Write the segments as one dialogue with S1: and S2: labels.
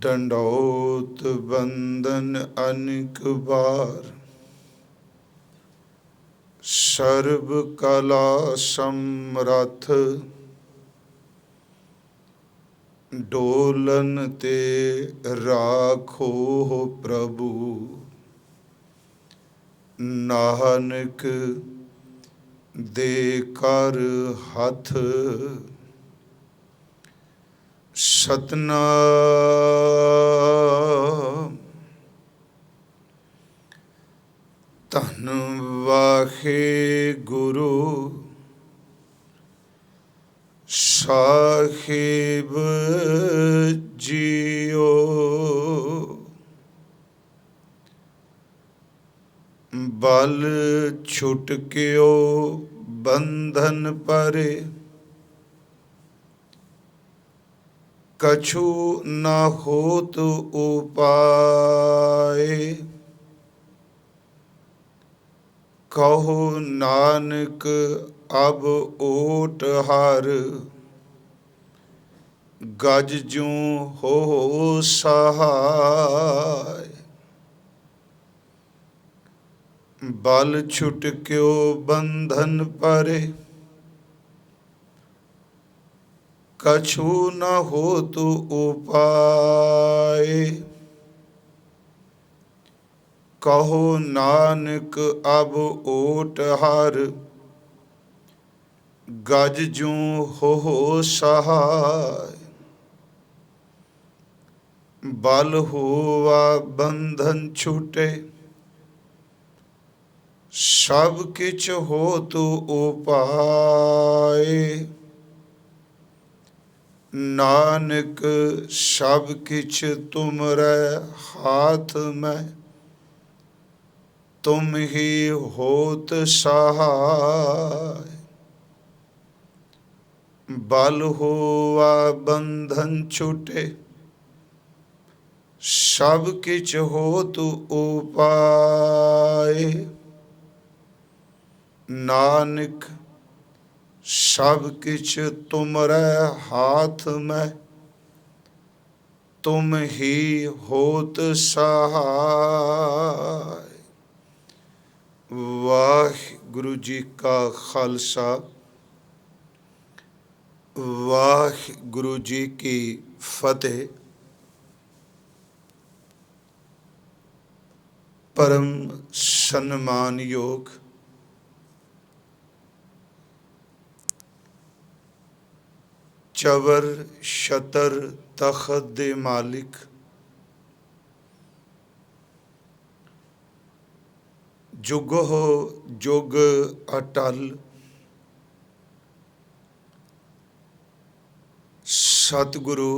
S1: डंडौत बंदन अनेक बार, सर्व कला समरथ डोलन ते राखो प्रभु। नानक दे कर हथ सतनाम। धन वाहे गुरु साहिब जियो। बल छुटक्यो बंधन परे, कछु न होत उपाय। कहो नानक अब ओट हर, गज ज्यों हो सहाय। बल छुटक्यो बंधन परे, कछु न होत उपाय। कहो नानक अब ओट हर, गज ज्यों हो सहाय। बल होवा बंधन छूटे, सब किछ होत उपाय। नानक सब किछ तुमरे हाथ में, तुम ही होत सहाय। बल होवा बंधन छूटे, सब किछ होत उपाय। नानक सब किछ तुमरे हाथ में, तुम ही होत सहाय। वाहिगुरु जी का खालसा, वाहिगुरु जी की फतेह। परम सम्मान योग चवर छतर तखत दे मालिक, जुग हो जुग अटल। सतगुरु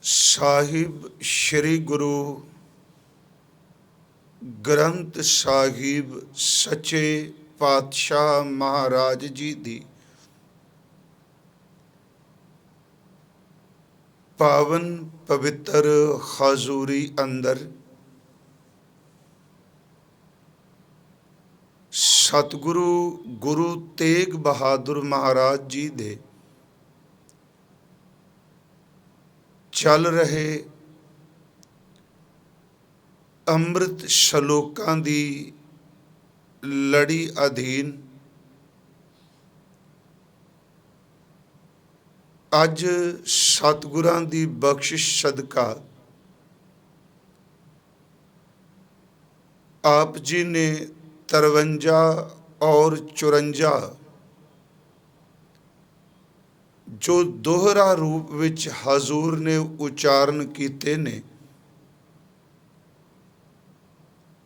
S1: साहिब श्री गुरु ग्रंथ साहिब सच्चे पातशाह महाराज जी दी पावन पवित्र हजूरी अंदर सतगुरु गुरु तेग बहादुर महाराज जी दे चल रहे ਅੰਮ੍ਰਿਤ ਸ਼ਲੋਕਾਂ ਦੀ ਲੜੀ ਅਧੀਨ ਅੱਜ ਸਤਿਗੁਰਾਂ ਦੀ ਬਖਸ਼ਿਸ਼ ਸਦਕਾ ਆਪ ਜੀ ਨੇ 53 और 54 जो दोहरा रूप विच हजूर ने उचारण कीते ने,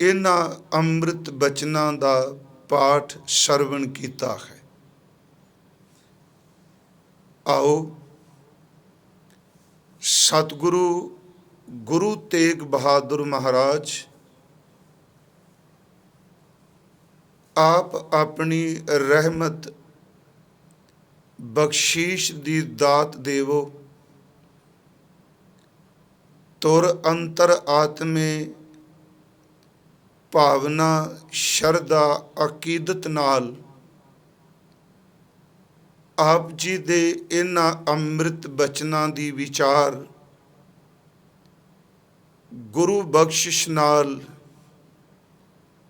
S1: इन्हां अमृत बचनां दा पाठ सरवण कीता है। आओ सतगुरु गुरु तेग बहादुर महाराज आप अपनी रहमत बख्शीश दी दात देवो, तुर अंतर आत्मे भावना शरदा अकीदत नाल ਆਪ ਜੀ ਦੇ ਇਹਨਾਂ ਅੰਮ੍ਰਿਤ ਬਚਨਾਂ ਦੀ ਵਿਚਾਰ ਗੁਰੂ ਬਖਸ਼ਿਸ਼ ਨਾਲ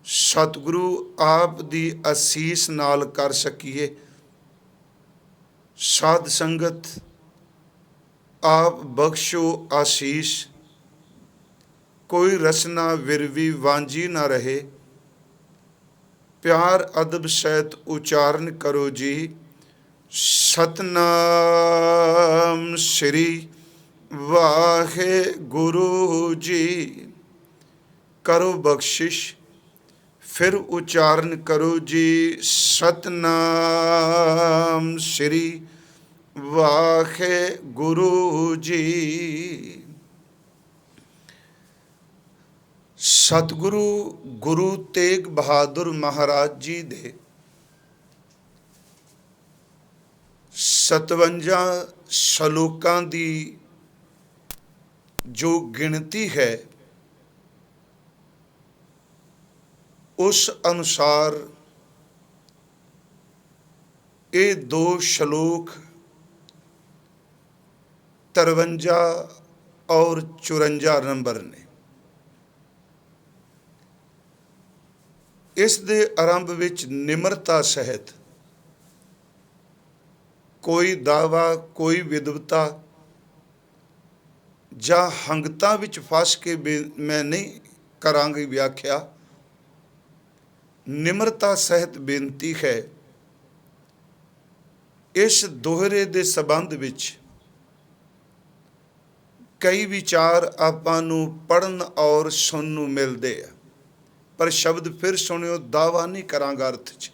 S1: ਸਤਿਗੁਰੂ ਆਪ ਦੀ ਅਸੀਸ ਨਾਲ ਕਰ ਸਕੀਏ। ਸਾਧ ਸੰਗਤ, ਆਪ ਬਖਸ਼ੋ ਆਸੀਸ, ਕੋਈ ਰਸਨਾ ਵਿਰਵੀ ਵਾਂਝੀ ਨਾ ਰਹੇ। ਪਿਆਰ ਅਦਬ ਸਹਿਤ ਉਚਾਰਨ ਕਰੋ ਜੀ, ਸਤਨਾਮ ਸ੍ਰੀ ਵਾਹਿਗੁਰੂ ਜੀ। ਕਰੋ ਬਖਸ਼ਿਸ਼, ਫਿਰ ਉਚਾਰਨ ਕਰੋ ਜੀ, ਸਤਨਾਮ ਸ੍ਰੀ ਵਾਹਿਗੁਰੂ ਜੀ। ਸਤਿਗੁਰੂ ਗੁਰੂ ਤੇਗ ਬਹਾਦਰ ਮਹਾਰਾਜ ਜੀ ਦੇ 57 ਸ਼ਲੋਕਾਂ ਦੀ ਜੋ ਗਿਣਤੀ ਹੈ, ਉਸ ਅਨੁਸਾਰ ਇਹ 2 ਸ਼ਲੋਕ 53 ਔਰ 54 ਨੰਬਰ ਨੇ। ਇਸ ਦੇ ਆਰੰਭ ਵਿੱਚ ਨਿਮਰਤਾ ਸਹਿਤ ਕੋਈ ਦਾਵਾ, ਕੋਈ ਵਿਦਵਤਾ ਜਾਂ ਹੰਗਤਾ ਵਿੱਚ ਫਸ ਕੇ ਮੈਂ ਨਹੀਂ ਕਰਾਂਗੀ ਵਿਆਖਿਆ। ਨਿਮਰਤਾ ਸਹਿਤ ਬੇਨਤੀ ਹੈ। ਇਸ ਦੋਹਰੇ ਦੇ ਸੰਬੰਧ ਵਿੱਚ ਕਈ ਵਿਚਾਰ ਆਪਾਂ ਨੂੰ ਪੜ੍ਹਨ ਔਰ ਸੁਣਨ ਨੂੰ ਮਿਲਦੇ ਆ, ਪਰ ਸ਼ਬਦ ਫਿਰ ਸੁਣਿਓ, ਦਾਵਾ ਨਹੀਂ ਕਰਾਂਗਾ ਅਰਥ 'ਚ।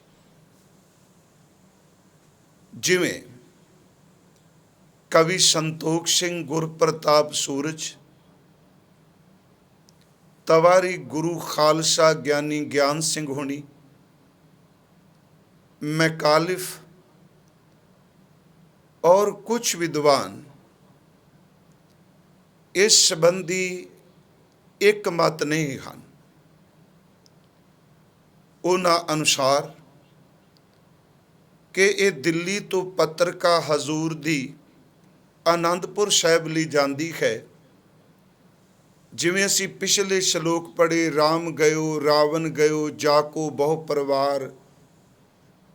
S1: ਜਿਵੇਂ ਕਵੀ ਸੰਤੋਖ ਸਿੰਘ, ਗੁਰਪ੍ਰਤਾਪ ਸੂਰਜ, ਤਵਾਰੀ ਗੁਰੂ ਖਾਲਸਾ ਗਿਆਨੀ ਗਿਆਨ ਸਿੰਘ ਹੋਣੀ, ਮੈਕਾਲਿਫ ਔਰ ਕੁਝ ਵਿਦਵਾਨ ਇਸ ਸੰਬੰਧੀ ਇੱਕ ਮਤ ਨਹੀਂ ਹਨ। ਉਹਨਾਂ ਅਨੁਸਾਰ ਕਿ ਇਹ ਦਿੱਲੀ ਤੋਂ ਪੱਤਰਕਾ ਹਜ਼ੂਰ ਦੀ ਆਨੰਦਪੁਰ ਸਾਹਿਬ ਲਈ ਜਾਂਦੀ ਹੈ। ਜਿਵੇਂ ਅਸੀਂ ਪਿਛਲੇ ਸ਼ਲੋਕ ਪੜ੍ਹੇ, ਰਾਮ ਗਇਓ ਰਾਵਣ ਗਇਓ, ਜਾਕੋ ਬਹੁ ਪਰਿਵਾਰ,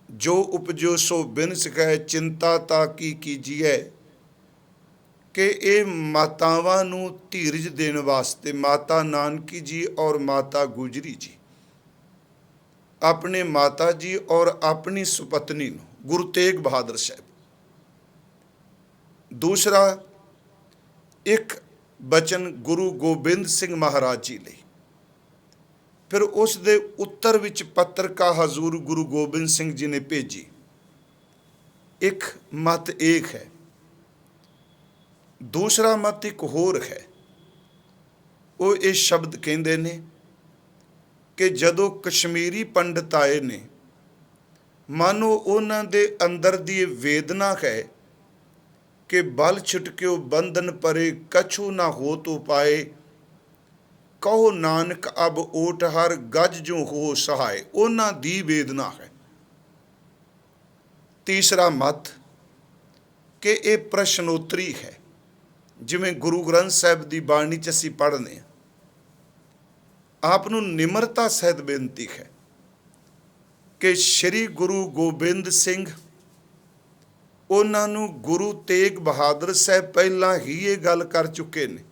S1: ਜੋ ਉਪਜੋ ਸੋ ਬਿਨ ਸਕੈ, ਚਿੰਤਾ ਤਾ ਕੀ ਕੀਜੀਐ। ਕਿ ਇਹ ਮਾਤਾਵਾਂ ਨੂੰ ਧੀਰਜ ਦੇਣ ਵਾਸਤੇ ਮਾਤਾ ਨਾਨਕੀ ਜੀ ਔਰ ਮਾਤਾ ਗੁਜਰੀ ਜੀ ਆਪਣੇ ਮਾਤਾ ਜੀ ਔਰ ਆਪਣੀ ਸੁਪਤਨੀ ਨੂੰ, ਗੁਰੂ ਤੇਗ ਬਹਾਦਰ ਸਾਹਿਬ। ਦੂਸਰਾ ਇੱਕ ਬਚਨ ਗੁਰੂ ਗੋਬਿੰਦ ਸਿੰਘ ਮਹਾਰਾਜ ਜੀ ਲਈ। ਫਿਰ ਉਸ ਦੇ ਉੱਤਰ ਵਿੱਚ ਪੱਤਰਕਾ ਹਜ਼ੂਰ ਗੁਰੂ ਗੋਬਿੰਦ ਸਿੰਘ ਜੀ ਨੇ ਭੇਜੀ। ਇੱਕ ਮਤ ਏਕ ਹੈ। ਦੂਸਰਾ ਮਤ ਇੱਕ ਹੋਰ ਹੈ। ਉਹ ਇਹ ਸ਼ਬਦ ਕਹਿੰਦੇ ਨੇ ਕਿ ਜਦੋਂ ਕਸ਼ਮੀਰੀ ਪੰਡਤ ਆਏ ਨੇ, ਮਾਨੋ ਉਹਨਾਂ ਦੇ ਅੰਦਰ ਦੀ ਇਹ ਵੇਦਨਾ ਹੈ ਕਿ ਬਲ ਛੁਟਕਿਓ ਬੰਧਨ ਪਰੇ, ਕਛੂ ਨਾ ਹੋ ਤੋ ਪਾਏ, ਕਹੋ ਨਾਨਕ ਅਬ ਓਟ ਹਰ ਗਜ ਜੋ ਹੋ ਸਹਾਏ। ਉਹਨਾਂ ਦੀ ਵੇਦਨਾ ਹੈ। ਤੀਸਰਾ ਮਤ ਕਿ ਇਹ ਪ੍ਰਸ਼ਨੋਤਰੀ ਹੈ। ਜਿਵੇਂ ਗੁਰੂ ਗ੍ਰੰਥ ਸਾਹਿਬ ਦੀ ਬਾਣੀ 'ਚ ਅਸੀਂ ਪੜ੍ਹਦੇ ਹਾਂ, ਆਪ ਨੂੰ ਨਿਮਰਤਾ ਸਹਿਤ ਬੇਨਤੀ ਹੈ ਕਿ ਸ਼੍ਰੀ ਗੁਰੂ ਗੋਬਿੰਦ ਸਿੰਘ, ਉਹਨਾਂ ਨੂੰ ਗੁਰੂ ਤੇਗ ਬਹਾਦਰ ਸਾਹਿਬ ਪਹਿਲਾਂ ਹੀ ਇਹ ਗੱਲ ਕਰ ਚੁੱਕੇ ਨੇ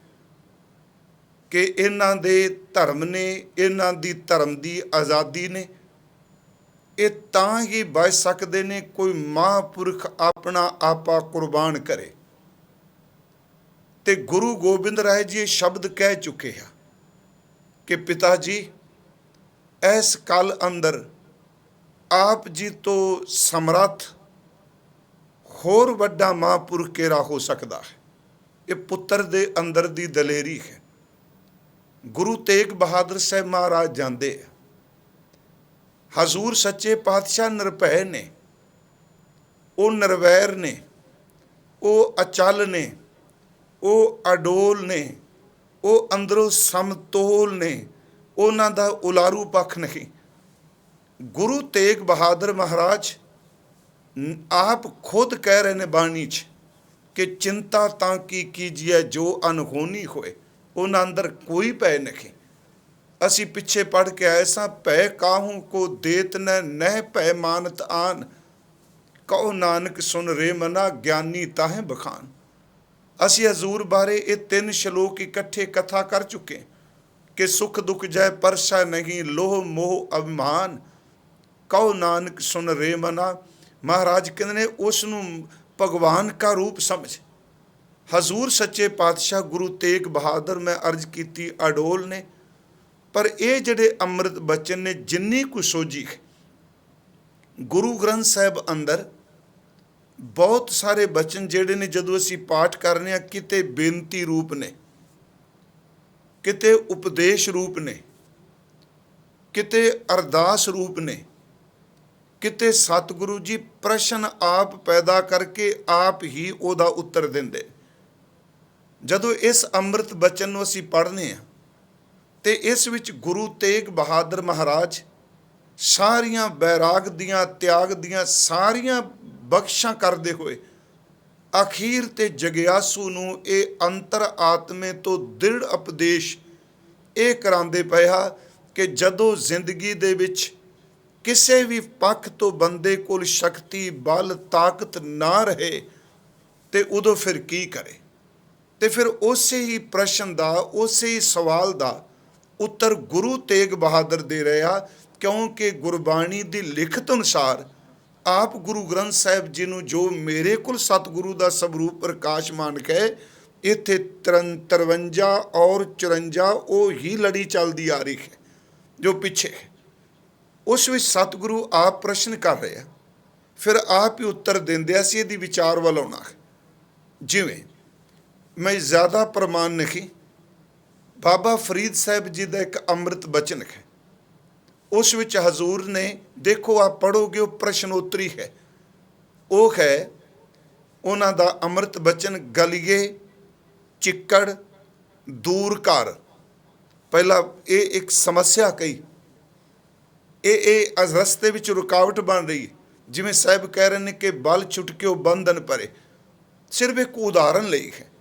S1: ਕਿ ਇਹਨਾਂ ਦੇ ਧਰਮ ਨੇ, ਇਹਨਾਂ ਦੀ ਧਰਮ ਦੀ ਆਜ਼ਾਦੀ ਨੇ, ਇਹ ਤਾਂ ਹੀ ਬਚ ਸਕਦੇ ਨੇ ਕੋਈ ਮਹਾਂਪੁਰਖ ਆਪਣਾ ਆਪਾ ਕੁਰਬਾਨ ਕਰੇ। ਤੇ ਗੁਰੂ ਗੋਬਿੰਦ ਰਾਏ ਜੀ ਇਹ ਸ਼ਬਦ ਕਹਿ ਚੁੱਕੇ ਆ ਕਿ ਪਿਤਾ ਜੀ, ਇਸ ਕਲ ਅੰਦਰ ਆਪ ਜੀ ਤੋਂ ਸਮਰੱਥ ਹੋਰ ਵੱਡਾ ਮਹਾਂਪੁਰਖ ਕਿਹੜਾ ਹੋ ਸਕਦਾ ਹੈ। ਇਹ ਪੁੱਤਰ ਦੇ ਅੰਦਰ ਦੀ ਦਲੇਰੀ ਹੈ। ਗੁਰੂ ਤੇਗ ਬਹਾਦਰ ਸਾਹਿਬ ਮਹਾਰਾਜ ਜਾਂਦੇ ਆ। ਹਜ਼ੂਰ ਸੱਚੇ ਪਾਤਸ਼ਾਹ ਨਿਰਭੈ ਨੇ, ਉਹ ਨਿਰਵੈਰ ਨੇ, ਉਹ ਅਚਲ ਨੇ, ਉਹ ਅਡੋਲ ਨੇ, ਉਹ ਅੰਦਰੋਂ ਸਮਤੋਲ ਨੇ, ਉਹਨਾਂ ਦਾ ਉਲਾਰੂ ਪੱਖ ਨਹੀਂ। ਗੁਰੂ ਤੇਗ ਬਹਾਦਰ ਮਹਾਰਾਜ आप खुद कह रहे ने बाणी च कि चिंता तां की कीजिए जो अनहोनी होए, उन्हां अंदर कोई भय नहीं। असी पिछे पढ़ के आए सां, भय काहू को देत न नह भय मानत आन, कहो नानक सुन रे मना ज्ञानी ताहे बखान। असी हजूर बारे ये 3 श्लोक इकट्ठे कथा कर चुके कि सुख दुख जय परसा नहीं, लोह मोह अभिमान, कहो नानक सुन रे मना। महाराज कहते ने उसनू भगवान का रूप समझ। हजूर सच्चे पातशाह गुरु तेग बहादुर मैं अर्ज की अडोल ने, पर ये जड़े अमृत बचन ने जिन्नी को सोझी है, गुरु ग्रंथ साहब अंदर बहुत सारे बचन जेड़े ने जदों असी पाठ करने आ, किते बेनती रूप ने, किते उपदेश रूप ने, किते अरदास रूप ने, किते सतगुरु जी प्रश्न आप पैदा करके आप ही ओदा उत्तर देंदे। जदों इस अमृत बचन नूं असी पढ़ने आ ते इस विच गुरु तेग बहादुर महाराज सारियां बैराग दियां त्याग दियां सारियां बख्शां करदे होए अखीर ते जगियासू नूं ये अंतर आत्मे तो दृढ़ उपदेश ये करांदे पए हा कि जदों जिंदगी दे विच किसी भी पक्ष तो बंदे कोल शक्ति बल ताकत ना रहे ते उदों फिर की करे। ते फिर उसे ही प्रश्न दा, उसे ही सवाल दा उत्तर गुरु तेग बहादुर दे रहा, क्योंकि गुरबाणी दी लिखत अनुसार आप गुरु ग्रंथ साहिब जी नूं जो मेरे कुल सतगुरु दा स्वरूप प्रकाश मान के इत्थे 53 और 54 वो ही लड़ी चलती आ रही है जो पिछे है। उस विच सतगुरु आप प्रश्न कर रहे हैं, फिर आप ही उत्तर देंदे। असीं इहदी विचार वाल आउणा है। जिवें मैं ज़्यादा प्रमाण नहीं, बाबा फरीद साहब जी का एक अमृत बचन है, उस विच हजूर ने, देखो आप पढ़ोगे वो प्रश्नोत्तरी है, वो है उन्हां दा अमृत बचन, गलिए चिक्कड़ दूर कर। पहला ये एक समस्या कही, ये रस्ते विच रुकावट बन रही है। जिवें साहब कह रहे हैं कि बल छुटके बंधन परे, सिर्फ एक उदाहरण लई है।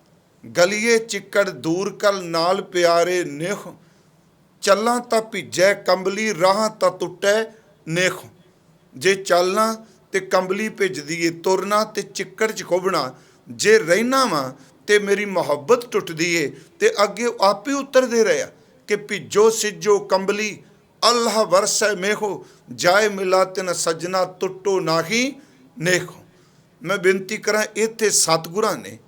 S1: गलिए चिक्कड़ दूर कर नाल प्यारे नेह, चलना तां भिजै कंबली राह तां टुटै नेह। जे चलना ते कंबली भिजदी है, तुरना ते चिक्कड़ च खुबना, जे रहना वा ते मेरी मुहब्बत टुटदी है। ते अगे आप ही उत्तर दे रहे कि भिजो सिजो कंबली अल्लाह वरसै मेहो, जाए मिला तिन सजना टुटो नाही नेहो। मैं बेनती करा, इत्थे सतगुरां ने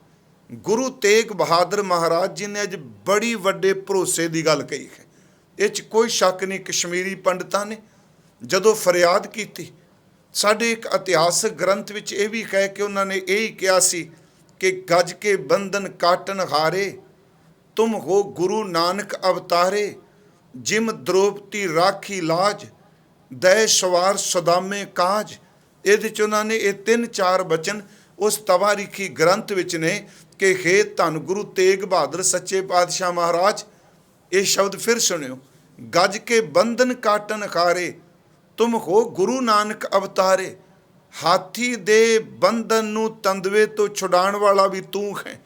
S1: गुरु तेग बहादुर महाराज जी ने अज बड़ी वड्डे भरोसे की गल कही है। इस कोई शक नहीं, कश्मीरी पंडितां ने जदों फरियाद की, साडे एक इतिहासक ग्रंथ विच ये भी कह के उन्होंने यही कहा सी कि गज के बंधन काटन हारे, तुम हो गुरु नानक अवतारे, जिम द्रौपदी राखी लाज, दै सवार सदामे काज। ये उन्होंने ये 3-4 बचन उस तवारीखी ग्रंथ विच ने कि हे धन गुरु तेग बहादुर सच्चे पातशाह महाराज। ये शब्द फिर सुनियो, गज के बंधन काटन हारे, तुम हो गुरु नानक अवतारे, हाथी दे बंधन नूं तंदवे तो छुड़ाण वाला भी तू है।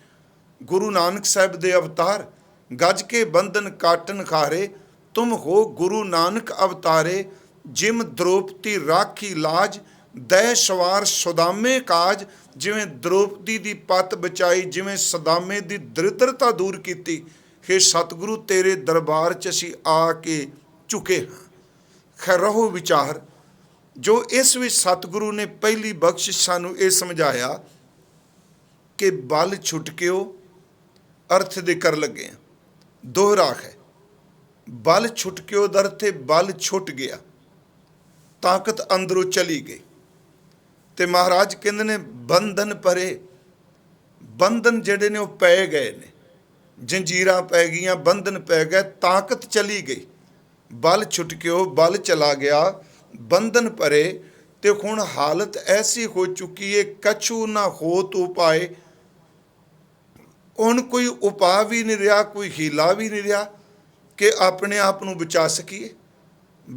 S1: गुरु नानक साहब दे अवतार, गज के बंधन काटन हारे, तुम हो गुरु नानक अवतारे, जिम द्रौपदी राखी लाज, दै सवार सुदामे काज। जिवें द्रौपदी दी पत बचाई, जिवें सदामे दी दरिद्रता दूर की, हे सतगुरु तेरे दरबार च असीं आके झुके हाँ। खैर रहो विचार, जो इस विच सतगुरु ने पहली बख्शिश सानू ये समझाया कि बल छुटकिओ अर्थ दे कर लगे हैं। दोहरा है, बल छुटकिओ दा अर्थ है बल छुट गया, ताकत अंदरों चली गई। ते महाराज कहते ने बंधन परे, बंधन जेडे ने वो पै गए ने, जंजीरां पै गईयां, बंधन पै गए, ताकत चली गई। बल छुटकिओ, बल चला गया, बंधन परे। ते हुण हालत ऐसी हो चुकी है, कछु ना हो तो पाए। हुण कोई उपाय भी नहीं रहा, कोई हीला भी नहीं रहा कि अपने आप नूं बचा सकीए।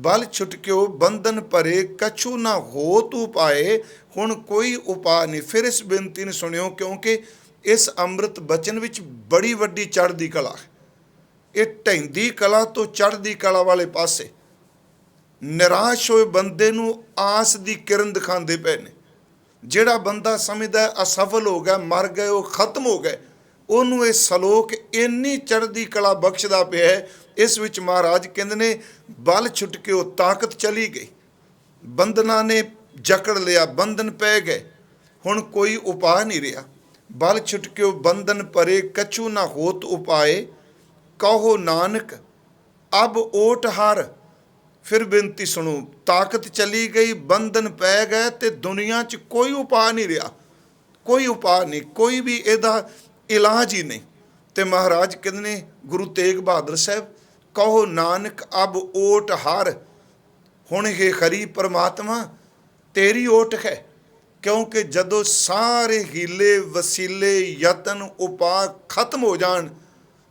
S1: बल छुटक्यो बंधन भरे कछु ना हो तू पाए, हुण कोई उपाय नहीं। फिर इस बेनती ने सुनियो, क्योंकि इस अंमृत बचन विच बड़ी वड्डी चढ़दी कला है। ये ढैंदी कला तो चढ़दी कला वाले पासे निराश होए बंदे नूं आस दी किरण दिखाते पे ने। ਜਿਹੜਾ ਬੰਦਾ ਸਮਝਦਾ ਅਸਫਲ ਹੋ ਗਿਆ, ਮਰ ਗਏ, ਉਹ ਖਤਮ ਹੋ ਗਏ, ਉਹਨੂੰ ਇਹ ਸਲੋਕ ਇੰਨੀ ਚੜ੍ਹਦੀ ਕਲਾ ਬਖਸ਼ਦਾ ਪਿਆ ਹੈ। ਇਸ ਵਿੱਚ ਮਹਾਰਾਜ ਕਹਿੰਦੇ ਨੇ ਬਲ ਛੁੱਟ ਕੇ ਉਹ ਤਾਕਤ ਚਲੀ ਗਈ, ਬੰਧਨਾਂ ਨੇ ਜਕੜ ਲਿਆ, ਬੰਧਨ ਪੈ ਗਏ, ਹੁਣ ਕੋਈ ਉਪਾਅ ਨਹੀਂ ਰਿਹਾ। ਬਲ ਛੁੱਟ ਕੇ ਉਹ ਬੰਧਨ ਭਰੇ ਕਛੂ ਨਾ ਹੋਤ ਉਪਾਏ, ਕਹੋ ਨਾਨਕ ਅਬ ਓਟ ਹਰ। फिर बेनती सुनो, ताकत चली गई, बंधन पै गए, तो दुनिया च कोई उपाय नहीं रहा, कोई उपाय नहीं, कोई भी ਇਹਦਾ इलाज ही नहीं। तो महाराज कहते ने गुरु तेग बहादुर साहब, कहो नानक अब ओट हार। हुण हे खरी परमात्मा तेरी ओट है, क्योंकि जदों सारे हीले वसीले यतन उपाय खत्म हो जान,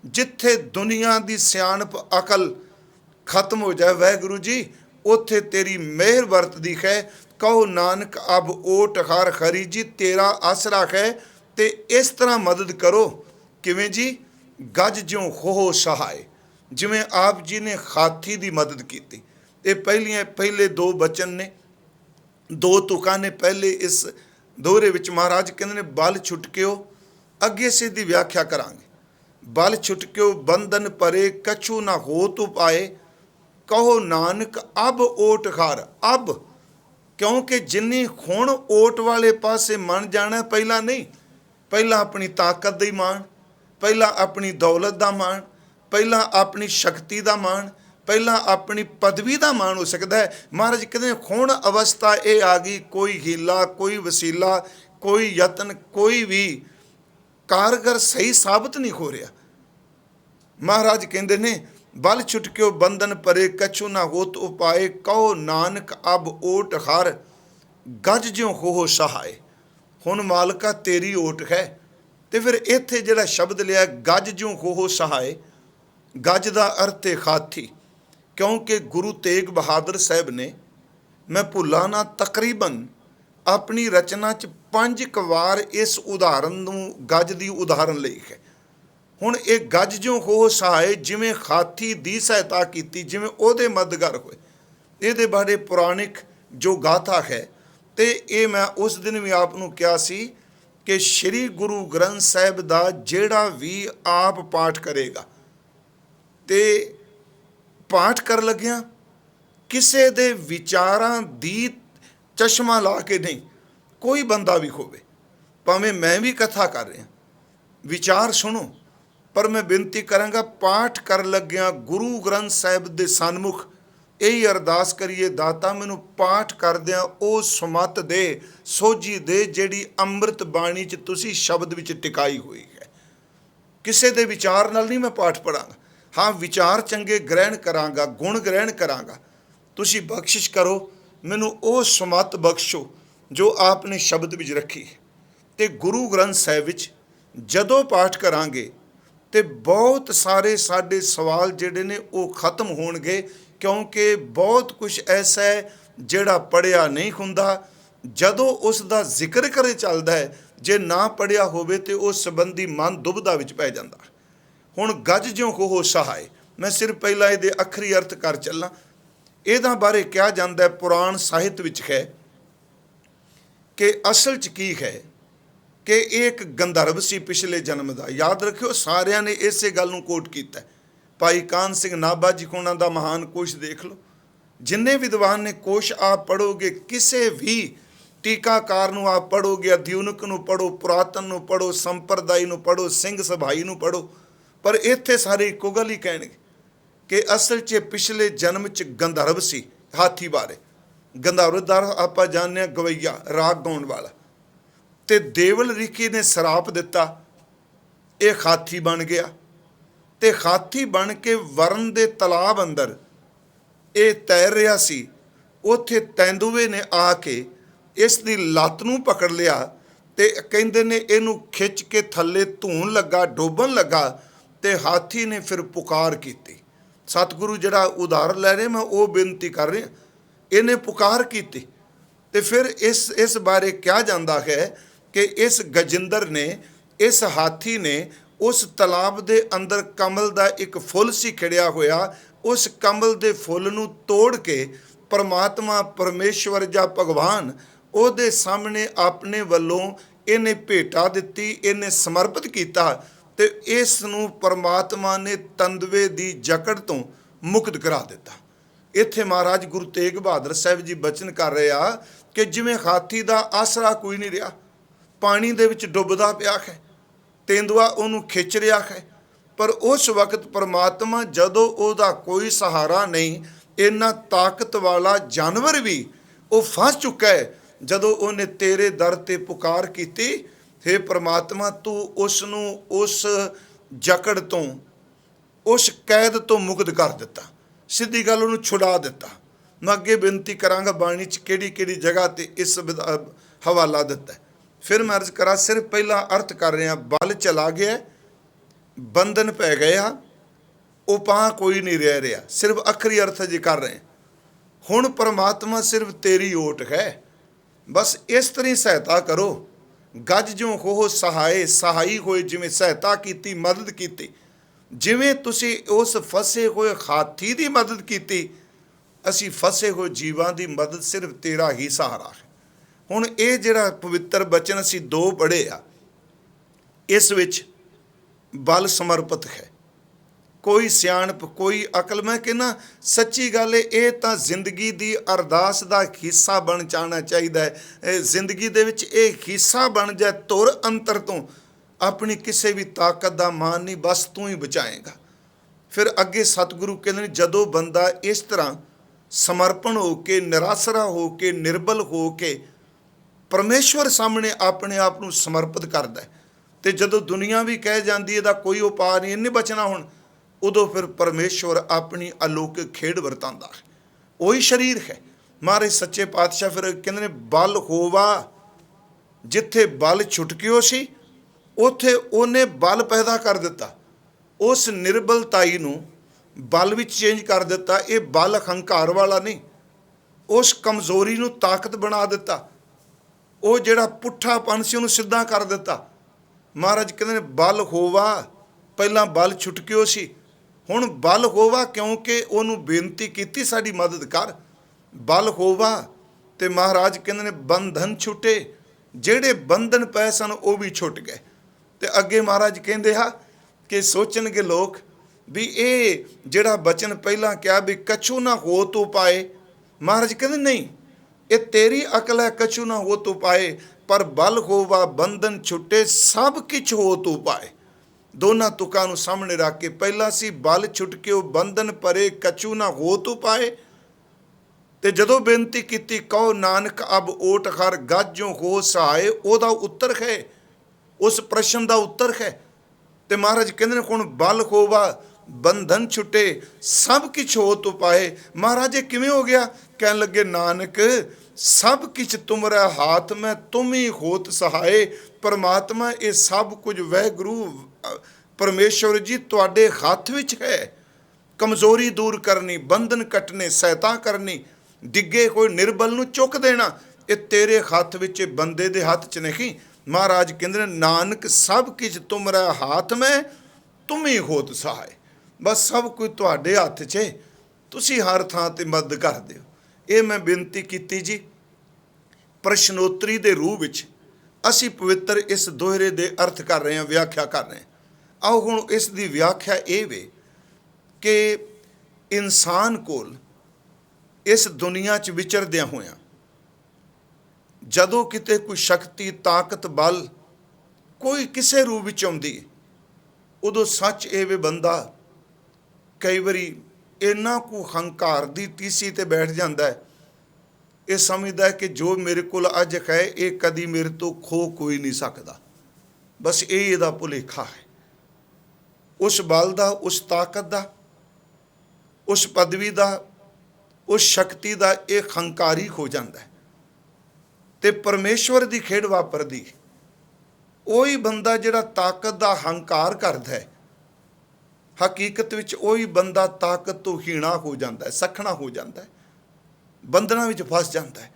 S1: जिथे दुनिया की सियाणप अकल खत्म हो जाए वाहगुरु जी, उथे तेरी मेहर वरतदी है। कहो नानक अब ओट हर खरी जी, तेरा आसरा है, ते इस तरह मदद करो। किवें जी? गज ज्यों हो सहाय, जिवें आप जी ने हाथी की मदद की। ये पहले दो बचन ने, दो तुकां ने पहले इस दोहरे विच महाराज कहते ने बल छुटक्यो। अगे से दी व्याख्या करांगे। बल छुटक्यो बंधन परे कछु ना हो तू पाए, कहो नानक अब ओट हार। अब क्योंकि जिन्नी हुण ओट वाले पासे मन जाना, पहला नहीं। पहला अपनी ताकत दी मान, पहला अपनी दौलत दा मान, पहला अपनी शक्ति दा मान, पहला अपनी पदवी दा मान हो सकता है। महाराज कहते हैं हुण अवस्था ये आ गई, कोई हीला, कोई वसीला, कोई यतन, कोई भी कारगर सही साबित नहीं हो रहा। महाराज कहते ने बल छुटक्यो बंधन परे कछु ना होत उपाय, कहो नानक अब ओट हर। गज ज्यों हो सहाय। हुण मालका तेरी ओट है। तो फिर इत्थे जिहड़ा शब्द लिया गज ज्यों हो सहाय, गज का अर्थ है हाथी। क्योंकि गुरु तेग बहादुर साहब ने, मैं भुला ना, तकरीबन अपनी रचना च 5 वार इस उदाहरण नूं गज की उदाहरण लई है। हुण ये गज ज्यों हो सहाय, जिवें हाथी की सहायता की, जिवें उहदे मददगार होए। ये बारे पुराणिक जो गाथा है, तो ये मैं उस दिन भी आपनूं कहा सी कि श्री गुरु ग्रंथ साहिब दा जिहड़ा भी आप पाठ करेगा, तो पाठ कर लग्या किसी दे विचारां दी चश्मा ला के नहीं, कोई बंदा भी होवे, भावें मैं भी कथा कर रहा, विचार सुनो, पर मैं बेनती करांगा पाठ कर लग्या गुरु ग्रंथ साहिब दे सन्मुख यही अरदास करिए, दाता मैनू पाठ करदियां ओ सुमत दे, सोझी दे, जिहड़ी अंमृत बाणी च तुसी शब्द विच टिकाई हुई है। किसी दे विचार नाल नहीं मैं पाठ पढ़ांगा, हाँ विचार चंगे ग्रहण करांगा, गुण ग्रहण करांगा। तुसी बख्शिश करो, मैनू ओ सुमत बख्शो जो आपने शब्द विच रखी है। ते गुरु ग्रंथ साहिब विच जदों पाठ करांगे तो बहुत सारे साडे सवाल जिहड़े ने वो खत्म होणगे, क्योंकि बहुत कुछ ऐसा है जिहड़ा पढ़िया नहीं हुंदा। जदों उसका जिक्र करे चलदा है, जे ना पढ़िया होवे तो उस संबंधी मन दुबधा विच पै जांदा। हुण गज ज्यों हो सहाय, मैं सिर्फ पहला इहदे अखरी अर्थ कर चलना। इहदा बारे कहा जांदा है, पुराण साहित विच है कि असल च की है कि एक गंधर्व सी पिछले जन्म का। याद रखियो सारिया ने इसे गल नूं कोट कीता है। भाई कान सिंह नाभा जी कोना दा महान कोश देख लो, जिन्ने विद्वान ने कोश आप पढ़ोगे, किसी भी टीकाकार नूं आप पढ़ोगे, अध्युनक नूं पढ़ो, पुरातन नूं पढ़ो, संप्रदाय नूं पढ़ो, सिंह सभाई नूं पढ़ो, पर इत्थे सारे इक्को गल ही कहणगे कि असल च पिछले जन्म च गंधर्व सी। हाथी बारे गंधर्वदार आपां जाणदे गवैया, राग गाउण वाला, ते देवल रिखी ने सराप दिता, ये हाथी बन गया। ते हाथी बन के वरण दे तलाब अंदर ये तैर रहा सी। उत्थे तेंदुए ने आके इसकी लत्त नूं पकड़ लिया, ते कहंदे ने इहनूं खिच के थल्ले धून लगा, डोबन लगा, ते हाथी ने फिर पुकार की सतगुरु जिहड़ा उदाहरण लै रहे, मैं वो बेनती कर रहा। इन्हें पुकार की ते फिर इस बारे कहा जाता है कि इस गजिंदर ने, इस हाथी ने उस तलाब दे अंदर कमल दा एक फुल सी खिड़िया होया, उस कमल दे फुल नूं तोड़ के परमात्मा परमेश्वर या भगवान ਉਹਦੇ सामने अपने ਵੱਲੋਂ ਇਹਨੇ ਭੇਟਾ ਦਿੱਤੀ, ਇਹਨੇ ਸਮਰਪਿਤ ਕੀਤਾ ਤੇ ਇਸ ਨੂੰ परमात्मा ने ਤੰਦਵੇ ਦੀ ਜਕੜ ਤੋਂ ਮੁਕਤ ਕਰਾ ਦਿੱਤਾ। ਇੱਥੇ ਮਹਾਰਾਜ ਗੁਰੂ ਤੇਗ ਬਹਾਦਰ ਸਾਹਿਬ ਜੀ ਬਚਨ ਕਰ ਰਹੇ ਆ ਕਿ ਜਿਵੇਂ ਹਾਥੀ ਦਾ ਆਸਰਾ ਕੋਈ ਨਹੀਂ ਰਿਹਾ, ਪਾਣੀ ਦੇ ਵਿੱਚ ਡੁੱਬਦਾ ਪਿਆ ਹੈ, ਤੇਂਦੂਆ ਉਹਨੂੰ ਖਿੱਚ ਰਿਹਾ ਹੈ, ਪਰ ਉਸ ਵਕਤ परमात्मा ਜਦੋਂ ਉਹਦਾ ਕੋਈ ਸਹਾਰਾ ਨਹੀਂ, ਇੰਨਾ ਤਾਕਤ ਵਾਲਾ ਜਾਨਵਰ ਵੀ ਉਹ ਫਸ ਚੁੱਕਾ ਹੈ, ਜਦੋਂ ਉਹਨੇ ਤੇਰੇ ਦਰ ਤੇ ਪੁਕਾਰ ਕੀਤੀ, हे परमात्मा तू ਉਸ ਨੂੰ ਉਸ ਜਕੜ ਤੋਂ, ਉਸ ਕੈਦ ਤੋਂ ਮੁਕਤ ਕਰ ਦਿੱਤਾ, ਸਿੱਧੀ ਗੱਲ ਉਹਨੂੰ ਛੁਡਾ ਦਿੱਤਾ। ਮੈਂ ਅੱਗੇ ਬੇਨਤੀ ਕਰਾਂਗਾ ਬਾਣੀ 'ਚ ਕਿਹੜੀ ਕਿਹੜੀ ਜਗ੍ਹਾ ਤੇ ਇਸ ਹਵਾਲਾ ਦਿੱਤਾ। ਫਿਰ ਮੈਂ ਅਰਜ਼ ਕਰਾਂ, ਸਿਰਫ ਪਹਿਲਾ ਅਰਥ ਕਰ ਰਿਹਾ, ਬਲ ਚਲਾ ਗਿਆ, ਬੰਧਨ ਪੈ ਗਿਆ, ਉਪਾਅ ਕੋਈ ਨਹੀਂ ਰਹਿ ਰਿਹਾ, ਸਿਰਫ ਅਖਰੀ ਅਰਥ ਜੀ ਕਰ ਰਹੇ। ਹੁਣ परमात्मा सिर्फ तेरी ओट है, बस इस तरह सहायता करो, गज जो हो सहाय सहाई होए, जिमें सहायता की, मदद की, जिमें तुसी उस फसे हुए हाथी की मदद की, असी फसे हुए जीवां की मदद सिर्फ तेरा ही सहारा है। हुण ये जिहड़ा पवित्र बचन असी दो पढ़े आ, इस विच बल समर्पित है, कोई सियाणप, कोई अकल। मैं कहना सच्ची गल है, ये तो जिंदगी की अरदास का हिस्सा बन जाना चाहिए। जिंदगी दे विच ये हिस्सा बन जाए, तुर अंतर तो अपनी किसी भी ताकत का मान नहीं, बस तू ही बचाएगा। फिर अगे सतगुरु कहते हैं, जदों बंदा इस तरह समर्पण हो के, निरासरा हो के, निर्बल हो के परमेश्वर सामने अपने आप को समर्पित करता है, तो जदों दुनिया भी कह जाती है कोई उपाय नहीं, इन्हें बचना, हुण उदों फिर परमेश्वर अपनी अलौकिक खेड वरतांदा है, वही शरीर है। महाराज सच्चे पातशाह फिर कहते हैं, बल होवा, जिथे बल छुटकियो सी उथे उन्हें बल पैदा कर दिता, उस निर्बलताई नूं बल विच चेंज कर दिता। ये बल हंकार वाला नहीं, उस कमजोरी नूं ताकत बना दिता, वो जिहड़ा पुट्ठापन सी उहनूं सिद्धा कर दिता। महाराज कहते हैं, बल होवा, पहला बल छुटकियो सी, हुण बल होवा, क्योंकि उन्होंने बेनती की साडी मदद कर, बल होवा। तो महाराज कहते ने बंधन छुटे, जेड़े बंधन पए सन वो भी छुट गए। तो अगे महाराज कहते हा कि सोचणगे लोग भी ये जिहड़ा बचन पहला क्या भी कछु ना हो तो पाए, महाराज कहते नहीं, ये तेरी अकल है, कछु ना हो तो पाए, पर बल होवा बंधन छुटे, सब किछ हो तो पाए। दोनों तुकां नूं सामने रख के, पहला सी बल छुट के बंधन परे, कछु ना हो तो पाए। तो जदों बेनती की, कहो नानक अब ओट हर, गज जो हो सहाय, ओदा उत्तर है, उस प्रश्न का उत्तर है। तो महाराज कहते हैं, हुण बल होवा बंधन छुटे, सब किछ हो तो पाए। महाराज ये किवें हो गया? कहन लगे, नानक सब किछ तुमरा हाथ में, तुम ही होत सहाय। परमात्मा ये सब कुछ वाहिगुरू परमेश्वर जी तुहाडे हथ विच है। कमजोरी दूर करनी, बंधन कटने, सहायता करनी, डिगे कोई निर्बल नूं चुक देना, ये तेरे हथ विच, बंदे दे हथ च नहीं। महाराज कहंदे नानक सब किछ तुमरा हाथ में, तुम ही होत सहाय। बस सब कुछ तुहाडे हथ च है, तुसी हर थां ते मदद कर दिओ। ये मैं बेनती कीती जी, प्रश्नोत्तरी दे रूप विच असी पवित्र इस दोहरे दे अर्थ कर रहे हैं, व्याख्या कर रहे हैं। आओ हुण इस दी व्याख्या ये वे कि इंसान कोल इस दुनिया च विचरदियां होया जदों किते कोई शक्ति, ताकत, बल कोई किसी रूप विच आउंदी, उदों सच ये वे बंदा कई बारी इन्ना को हंकार दी टीसी ते बैठ जाता है, ये समझदा है कि जो मेरे को अज है ये कदी मेरे तो खो कोई नहीं सकता। बस ये इहदा भुलेखा है। उस बल दा, उस ताकत दा, उस पदवी दा, उस शक्ति दा ये हंकारी हो जाता है। तो परमेश्वर की खेड वापरदी वही बंदा जिहड़ा ताकत दा हंकार करदा है, ਹਕੀਕਤ ਵਿੱਚ ਉਹੀ ਬੰਦਾ ਤਾਕਤ ਤੋਂ ਹੀਣਾ ਹੋ ਜਾਂਦਾ ਹੈ, ਸੱਖਣਾ ਹੋ ਜਾਂਦਾ ਹੈ, ਬੰਧਨਾਂ ਵਿੱਚ ਫਸ ਜਾਂਦਾ ਹੈ,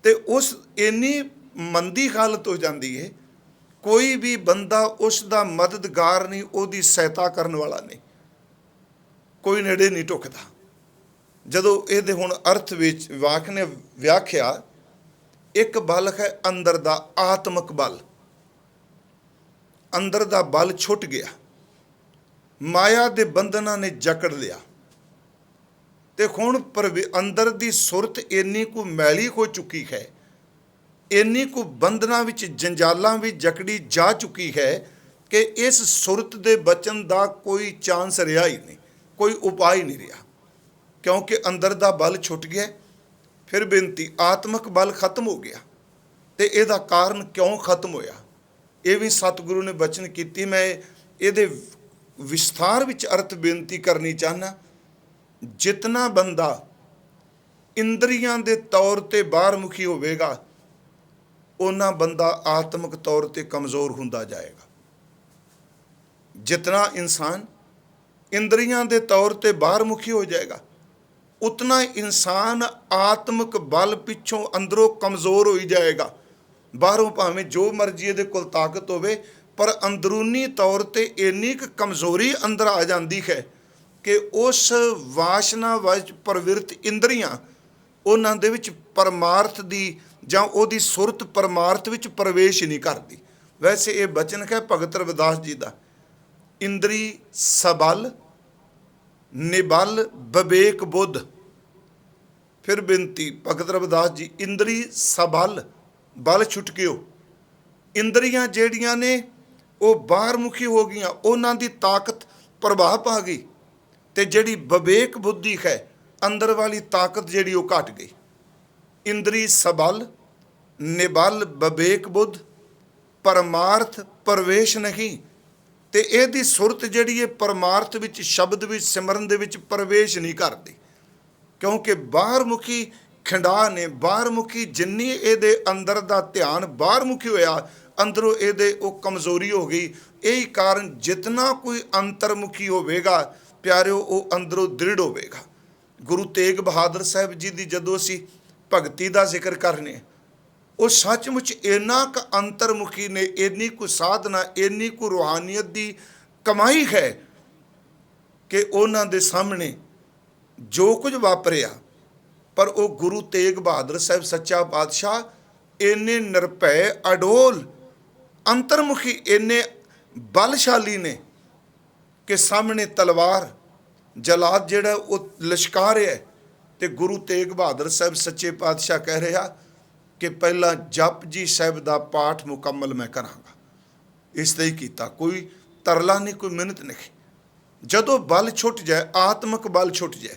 S1: ਤੇ ਉਸ ਇੰਨੀ ਮੰਦੀ ਹਾਲਤ ਹੋ ਜਾਂਦੀ ਹੈ, ਕੋਈ ਵੀ ਬੰਦਾ ਉਸ ਦਾ ਮਦਦਗਾਰ ਨਹੀਂ, ਉਹਦੀ ਸਹਾਇਤਾ ਕਰਨ ਵਾਲਾ ਨਹੀਂ, ਕੋਈ ਨੇੜੇ ਨਹੀਂ ਢੁਕਦਾ। ਜਦੋਂ ਇਹਦੇ ਹੁਣ ਅਰਥ ਵਿੱਚ ਵਾਕ ਨੇ ਵਿਆਖਿਆ, ਇੱਕ ਬਲ ਹੈ ਅੰਦਰ ਦਾ ਆਤਮਿਕ ਬਲ, ਅੰਦਰ ਦਾ ਬਲ ਛੁੱਟ ਗਿਆ, ਮਾਇਆ ਦੇ ਬੰਧਨਾਂ ਨੇ ਜਕੜ ਲਿਆ, ਤੇ ਹੁਣ ਅੰਦਰ ਦੀ ਸੁਰਤ ਇੰਨੀ ਕੁ ਮੈਲੀ ਹੋ ਚੁੱਕੀ ਹੈ, ਇੰਨੀ ਕੁ ਬੰਧਨਾਂ ਵਿੱਚ ਜੰਜਾਲਾਂ ਵਿੱਚ ਜਕੜੀ ਜਾ ਚੁੱਕੀ ਹੈ ਕਿ ਇਸ ਸੁਰਤ ਦੇ ਬਚਣ ਦਾ ਕੋਈ ਚਾਂਸ ਰਿਹਾ ਹੀ ਨਹੀਂ, ਕੋਈ ਉਪਾਅ ਹੀ ਨਹੀਂ ਰਿਹਾ, ਕਿਉਂਕਿ ਅੰਦਰ ਦਾ ਬਲ ਛੁੱਟ ਗਿਆ। ਫਿਰ ਬੇਨਤੀ, ਆਤਮਿਕ ਬਲ ਖਤਮ ਹੋ ਗਿਆ, ਤੇ ਇਹਦਾ ਕਾਰਨ ਕਿਉਂ ਖਤਮ ਹੋਇਆ, ਇਹ ਵੀ ਸਤਿਗੁਰੂ ਨੇ ਬਚਨ ਕੀਤੀ। ਮੈਂ ਇਹਦੇ ਵਿਸਥਾਰ ਵਿੱਚ ਅਰਥ ਬੇਨਤੀ ਕਰਨੀ ਚਾਹੁੰਦਾ। ਜਿਤਨਾ ਬੰਦਾ ਇੰਦਰੀਆਂ ਦੇ ਤੌਰ ਤੇ ਬਾਹਰਮੁਖੀ ਹੋਵੇਗਾ, ਉਹਨਾਂ ਬੰਦਾ ਆਤਮਿਕ ਤੌਰ ਤੇ ਕਮਜ਼ੋਰ ਹੁੰਦਾ ਜਾਏਗਾ। ਜਿਤਨਾ ਇਨਸਾਨ ਇੰਦਰੀਆਂ ਦੇ ਤੌਰ ਤੇ ਬਾਹਰਮੁਖੀ ਹੋ ਜਾਏਗਾ, ਉਤਨਾ ਇਨਸਾਨ ਆਤਮਿਕ ਬਲ ਪਿੱਛੋਂ ਅੰਦਰੋਂ ਕਮਜ਼ੋਰ ਹੋਈ ਜਾਏਗਾ। ਬਾਹਰੋਂ ਭਾਵੇਂ ਜੋ ਮਰਜ਼ੀ ਇਹਦੇ ਕੋਲ ਤਾਕਤ ਹੋਵੇ, ਪਰ ਅੰਦਰੂਨੀ ਤੌਰ ਤੇ ਇੰਨੀ ਕੁ ਕਮਜ਼ੋਰੀ ਅੰਦਰ ਆ ਜਾਂਦੀ ਹੈ ਕਿ ਉਸ ਵਾਸ਼ਨਾ ਵਿੱਚ ਪ੍ਰਵਿਰਤ ਇੰਦਰੀਆਂ, ਉਹਨਾਂ ਦੇ ਵਿੱਚ ਪਰਮਾਰਥ ਦੀ ਜਾਂ ਉਹਦੀ ਸੁਰਤ ਪਰਮਾਰਥ ਵਿੱਚ ਪ੍ਰਵੇਸ਼ ਨਹੀਂ ਕਰਦੀ। ਵੈਸੇ ਇਹ ਬਚਨ ਹੈ ਭਗਤ ਰਵਿਦਾਸ ਜੀ ਦਾ, ਇੰਦਰੀ ਸਬਲ ਨਿਬਲ ਵਿਵੇਕ ਬੁੱਧ। ਫਿਰ ਬੇਨਤੀ, ਭਗਤ ਰਵਿਦਾਸ ਜੀ, ਇੰਦਰੀ ਸਬਲ, ਬਲ ਛੁੱਟ ਗਿਓ, ਇੰਦਰੀਆਂ ਜਿਹੜੀਆਂ ਨੇ ਉਹ ਬਾਹਰਮੁਖੀ ਹੋ ਗਈਆਂ, ਉਹਨਾਂ ਦੀ ਤਾਕਤ ਪ੍ਰਭਾਵ ਪਾ ਗਈ, ਤੇ ਜਿਹੜੀ ਵਿਵੇਕ ਬੁੱਧੀ ਹੈ, ਅੰਦਰ ਵਾਲੀ ਤਾਕਤ ਜਿਹੜੀ ਉਹ ਘਟ ਗਈ। ਇੰਦਰੀ ਸਬਲ ਨਿਬਲ ਵਿਵੇਕ ਬੁੱਧ, ਪਰਮਾਰਥ ਪ੍ਰਵੇਸ਼ ਨਹੀਂ, ਤੇ ਇਹਦੀ ਸੁਰਤ ਜਿਹੜੀ ਹੈ ਪਰਮਾਰਥ ਵਿੱਚ, ਸ਼ਬਦ ਵਿੱਚ, ਸਿਮਰਨ ਦੇ ਵਿੱਚ ਪ੍ਰਵੇਸ਼ ਨਹੀਂ ਕਰਦੀ, ਕਿਉਂਕਿ ਬਾਹਰਮੁਖੀ ਖੰਡਾ ਨੇ, ਬਾਹਰਮੁਖੀ ਜਿੰਨੀ ਇਹਦੇ ਅੰਦਰ ਦਾ ਧਿਆਨ ਬਾਹਰਮੁਖੀ ਹੋਇਆ, ਅੰਦਰੋਂ ਇਹਦੇ ਉਹ ਕਮਜ਼ੋਰੀ ਹੋ ਗਈ। ਇਹੀ ਕਾਰਨ ਜਿਤਨਾ ਕੋਈ ਅੰਤਰਮੁਖੀ ਹੋਵੇਗਾ ਪਿਆਰਿਓ, ਉਹ ਅੰਦਰੋਂ ਦ੍ਰਿੜ ਹੋਵੇਗਾ। ਗੁਰੂ ਤੇਗ ਬਹਾਦਰ ਸਾਹਿਬ ਜੀ ਦੀ ਜਦੋਂ ਅਸੀਂ ਭਗਤੀ ਦਾ ਜ਼ਿਕਰ ਕਰਨੇ, ਉਹ ਸੱਚਮੁੱਚ ਇੰਨਾ ਕੁ ਅੰਤਰਮੁਖੀ ਨੇ, ਇੰਨੀ ਕੁ ਸਾਧਨਾ, ਇੰਨੀ ਕੁ ਰੂਹਾਨੀਅਤ ਦੀ ਕਮਾਈ ਹੈ ਕਿ ਉਹਨਾਂ ਦੇ ਸਾਹਮਣੇ ਜੋ ਕੁਝ ਵਾਪਰਿਆ, ਪਰ ਉਹ ਗੁਰੂ ਤੇਗ ਬਹਾਦਰ ਸਾਹਿਬ ਸੱਚਾ ਪਾਤਸ਼ਾਹ ਇੰਨੇ ਨਿਰਭੈ, ਅਡੋਲ, ਅੰਤਰਮੁਖੀ, ਇੰਨੇ ਬਲਸ਼ਾਲੀ ਨੇ ਕਿ ਸਾਹਮਣੇ ਤਲਵਾਰ ਜਲਾਦ ਜਿਹੜਾ ਉਹ ਲਿਸ਼ਕਾ ਰਿਹਾ, ਤੇ ਗੁਰੂ ਤੇਗ ਬਹਾਦਰ ਸਾਹਿਬ ਸੱਚੇ ਪਾਤਸ਼ਾਹ ਕਹਿ ਰਿਹਾ ਕਿ ਪਹਿਲਾਂ ਜਪ ਜੀ ਸਾਹਿਬ ਦਾ ਪਾਠ ਮੁਕੰਮਲ ਮੈਂ ਕਰਾਂਗਾ। ਇਸ ਲਈ ਕੀਤਾ, ਕੋਈ ਤਰਲਾ ਨਹੀਂ, ਕੋਈ ਮਿਹਨਤ ਨਹੀਂ। ਜਦੋਂ ਬਲ ਛੁੱਟ ਜਾਏ, ਆਤਮਿਕ ਬਲ ਛੁੱਟ ਜਾਏ,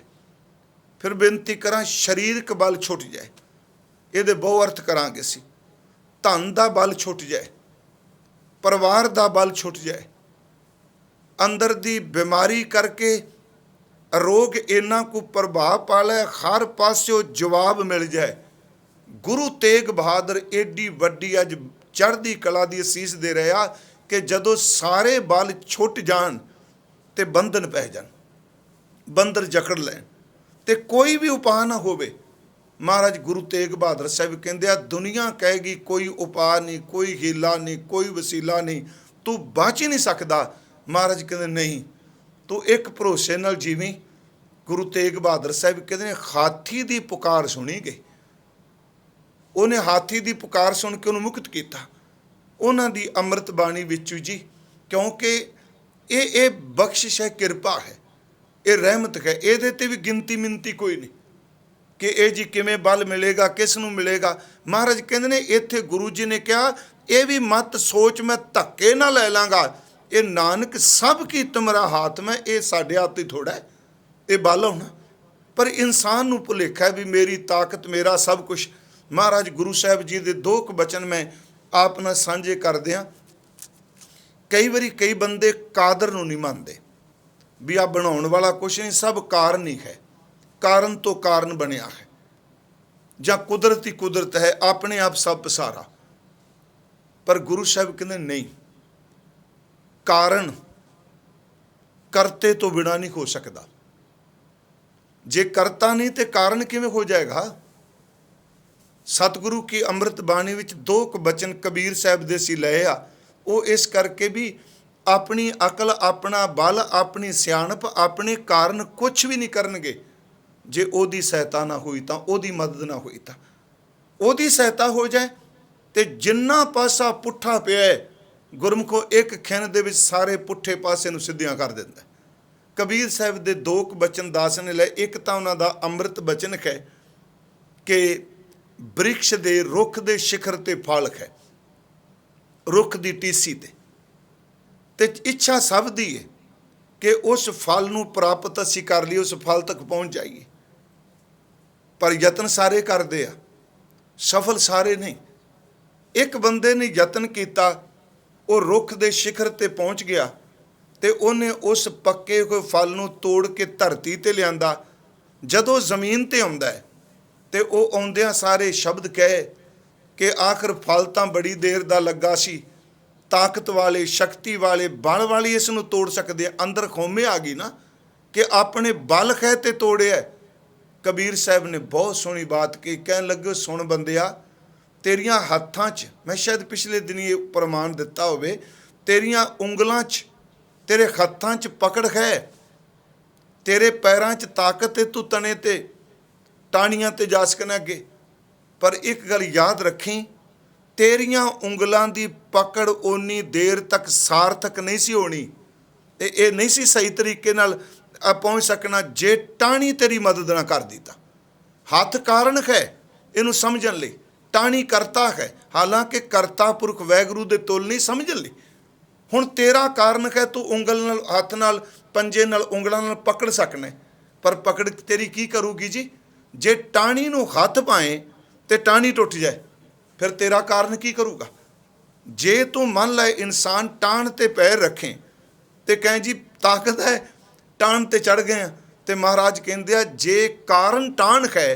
S1: ਫਿਰ ਬੇਨਤੀ ਕਰਾਂ ਸਰੀਰਕ ਬਲ ਛੁੱਟ ਜਾਏ, ਇਹਦੇ ਬਹੁ ਅਰਥ ਕਰਾਂਗੇ ਅਸੀਂ। ਧਨ ਦਾ ਬਲ ਛੁੱਟ ਜਾਏ, ਪਰਿਵਾਰ ਦਾ ਬਲ ਛੁੱਟ ਜਾਏ, ਅੰਦਰ ਦੀ ਬਿਮਾਰੀ ਕਰਕੇ ਰੋਗ ਇੰਨਾ ਕੁ ਪ੍ਰਭਾਵ ਪਾ ਲੈ, ਹਰ ਪਾਸਿਓਂ ਜਵਾਬ ਮਿਲ ਜਾਏ। ਗੁਰੂ ਤੇਗ ਬਹਾਦਰ ਏਡੀ ਵੱਡੀ ਅੱਜ ਚੜ੍ਹਦੀ ਕਲਾ ਦੀ ਅਸੀਸ ਦੇ ਰਿਹਾ ਕਿ ਜਦੋਂ ਸਾਰੇ ਬਲ ਛੁੱਟ ਜਾਣ ਤੇ ਬੰਧਨ ਪੈ ਜਾਣ, ਬੰਦਰ ਜਕੜ ਲੈਣ, ਤੇ ਕੋਈ ਵੀ ਉਪਾਅ ਨਾ ਹੋਵੇ। ਮਹਾਰਾਜ ਗੁਰੂ ਤੇਗ ਬਹਾਦਰ ਸਾਹਿਬ ਕਹਿੰਦੇ ਆ, ਦੁਨੀਆ ਕਹੇਗੀ ਕੋਈ ਉਪਾਅ ਨਹੀਂ, ਕੋਈ ਹੀਲਾ ਨਹੀਂ, ਕੋਈ ਵਸੀਲਾ ਨਹੀਂ, ਤੂੰ ਬਚ ਹੀ ਨਹੀਂ ਸਕਦਾ। ਮਹਾਰਾਜ ਕਹਿੰਦੇ ਨਹੀਂ, ਤੂੰ ਇੱਕ ਭਰੋਸੇ ਨਾਲ ਜੀਵੀਂ। ਗੁਰੂ ਤੇਗ ਬਹਾਦਰ ਸਾਹਿਬ ਕਹਿੰਦੇ ਨੇ, ਹਾਥੀ ਦੀ ਪੁਕਾਰ ਸੁਣੀ ਗਈ, ਉਹਨੇ ਹਾਥੀ ਦੀ ਪੁਕਾਰ ਸੁਣ ਕੇ ਉਹਨੂੰ ਮੁਕਤ ਕੀਤਾ, ਉਹਨਾਂ ਦੀ ਅੰਮ੍ਰਿਤ ਬਾਣੀ ਵਿੱਚੋਂ ਜੀ। ਕਿਉਂਕਿ ਇਹ ਬਖਸ਼ਿਸ਼ ਹੈ, ਕਿਰਪਾ ਹੈ, ਇਹ ਰਹਿਮਤ ਹੈ, ਇਹਦੇ ਤੇ ਵੀ ਗਿਣਤੀ ਮਿੰਤੀ ਕੋਈ ਨਹੀਂ ਕਿ ਇਹ ਜੀ ਕਿਵੇਂ ਬਲ ਮਿਲੇਗਾ, ਕਿਸ ਨੂੰ ਮਿਲੇਗਾ। ਮਹਾਰਾਜ ਕਹਿੰਦੇ ਨੇ, ਇੱਥੇ ਗੁਰੂ ਜੀ ਨੇ ਕਿਹਾ, ਇਹ ਵੀ ਮਤ ਸੋਚ ਮੈਂ ਧੱਕੇ ਨਾ ਲੈ ਲਾਂਗਾ, ਇਹ ਨਾਨਕ ਸਭ ਕੀ ਤੁਮਰਾ ਹਾਥ ਮੈਂ, ਇਹ ਸਾਡੇ ਹੱਥ ਹੀ ਥੋੜਾ ਹੈ ਇਹ ਬਲ ਹੋਣਾ। ਪਰ ਇਨਸਾਨ ਨੂੰ ਭੁਲੇਖਾ ਵੀ ਮੇਰੀ ਤਾਕਤ, ਮੇਰਾ ਸਭ ਕੁਛ। ਮਹਾਰਾਜ ਗੁਰੂ ਸਾਹਿਬ ਜੀ ਦੇ ਦੋ ਕੁ ਬਚਨ ਮੈਂ ਆਪ ਨਾਲ ਸਾਂਝੇ ਕਰਦੇ ਹਾਂ। ਕਈ ਵਾਰੀ ਕਈ ਬੰਦੇ ਕਾਦਰ ਨੂੰ ਨਹੀਂ ਮੰਨਦੇ ਵੀ ਆ ਬਣਾਉਣ ਵਾਲਾ ਕੁਛ ਨਹੀਂ, ਸਭ ਕਾਰਨ ਹੀ ਹੈ, ਕਾਰਨ ਤੋਂ ਕਾਰਨ ਬਣਿਆ ਹੈ, ਜਾਂ ਕੁਦਰਤੀ ਕੁਦਰਤ ਹੈ, ਆਪਣੇ ਆਪ ਸਭ ਪਸਾਰਾ। ਪਰ ਗੁਰੂ ਸਾਹਿਬ ਕਹਿੰਦੇ ਨਹੀਂ, ਕਾਰਨ करते तो बिना नहीं हो सकता। जे करता नहीं तो कारण किवें हो जाएगा। सतगुरु की अमृत बाणी विच दो बचन कबीर साहब दे सी लए आ, वो इस करके भी अपनी अकल, अपना बल, अपनी सियाणप, अपने कारण कुछ भी नहीं करनगे जे ओदी सहायता ना हुई तां, ओदी मदद ना हुई तां। ओदी सहायता हो जाए तो जिन्ना पासा पुट्ठा पिया है, गुरमुखो एक खिन दे विच सारे पुट्ठे पासे नूं सिद्धियां कर दिंदा है। कबीर साहब दे दो बचन दास ने लए, एक तां उन्हां दा अमृत बचन है कि वृक्ष दे रुख दे शिखर ते फल है, रुख दी टीसी ते इच्छा सब दी है कि उस फल नूं प्राप्त असीं कर लईए, उस फल तक पहुँच जाइए। पर यतन सारे करते आ, सफल सारे नहीं। एक बंदे ने यतन किया, वो रुख दे शिखर ते पहुँच गया ते उन्हें उस पक्के हुए फल नूं तोड़ के धरती ते लिआंदा। जदों जमीन ते आउंदा है ते वो आउंदियां सारे शब्द कहे कि आखिर फल तां बड़ी देर दा लगा सी, ताकत वाले, शक्ति वाले, बल वाले इस नूं तोड़ सकदे। अंदर खौमे आ गई ना कि अपने बल है ते तोड़िया। कबीर साहब ने बहुत सोहनी बात की, कहन लगे सुन बंदिया, तेरियां हत्थां च, मैं शायद पिछले दिन ये प्रमाण दिता होवे, तेरियां उंगलां च, तेरे हत्थां च पकड़ है, तेरे पैरां च ताकत है, तू तने ते टाणियां ते जा सकना अगे। पर एक गल याद रखी, तेरियां उंगलां दी पकड़ उन्नी देर तक सार्थक नहीं सी होनी, ये नहीं सी सही तरीके नाल पहुँच सकना जे टाणी तेरी मदद ना कर दिता। हथ कारण है इनू समझन लई, टाणी करता है, हालांकि करता पुरख वैगुरू दे तुल नहीं समझन लई। हुण तेरा कारण है, तू उंगल नाल, हथ नाल, पंजे नाल, उंगलां नाल पकड़ सकना, पर पकड़ तेरी की करूगी जी? जे टाणी नूं हथ पाए ते टाणी टुट जाए, फिर तेरा कारण की करूगा? जे तू मन लाए इंसान टाण ते पैर रखें ते कहें जी ताकत है, टाण ते चढ़ गए, तो महाराज कहते हैं जे कारण टाण है,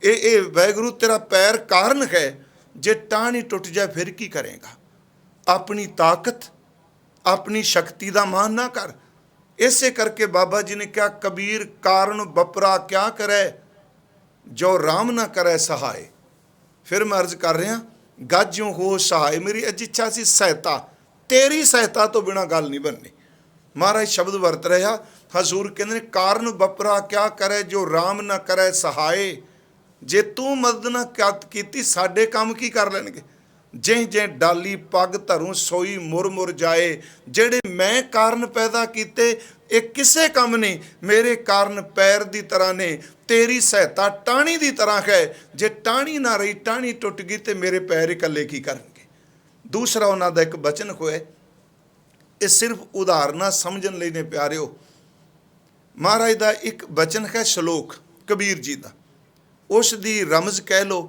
S1: ये वैगुरू तेरा पैर कारण है, जे टाण ही टुट जाए फिर की करेगा? अपनी ताकत, अपनी शक्ति का मान ना कर। इसे करके बाबा जी ने कहा, कबीर कारण बपरा क्या करे, जो राम ना करे सहाय। फिर मैं अर्ज कर रहा, गाज्यों हो सहाय, मेरी अज इच्छा सी सहायता, तेरी सहायता तो बिना गल नहीं बननी। महाराज शब्द वरत रहा, हजूर कहते कारण बपरा क्या करे, जो राम ना करे सहाय। जे तू मदद ना की, साडे काम की कर लेंगे? जे जे डाली पग धरूं सोई मुर मुर जाए। जेड़े मैं कारण पैदा किते ये किसे काम नहीं, मेरे कारण पैर की तरह ने, तेरी सहायता टाणी की तरह है। जे टाणी ना रही, टाणी टुट गई तो मेरे पैर इकल्ले की करनगे। दूसरा उन्हों का एक बचन होए, ये सिर्फ उदाहरण समझन लई ने प्यारिओ। महाराज का एक बचन है श्लोक कबीर जी का, उसकी रमज कह लो,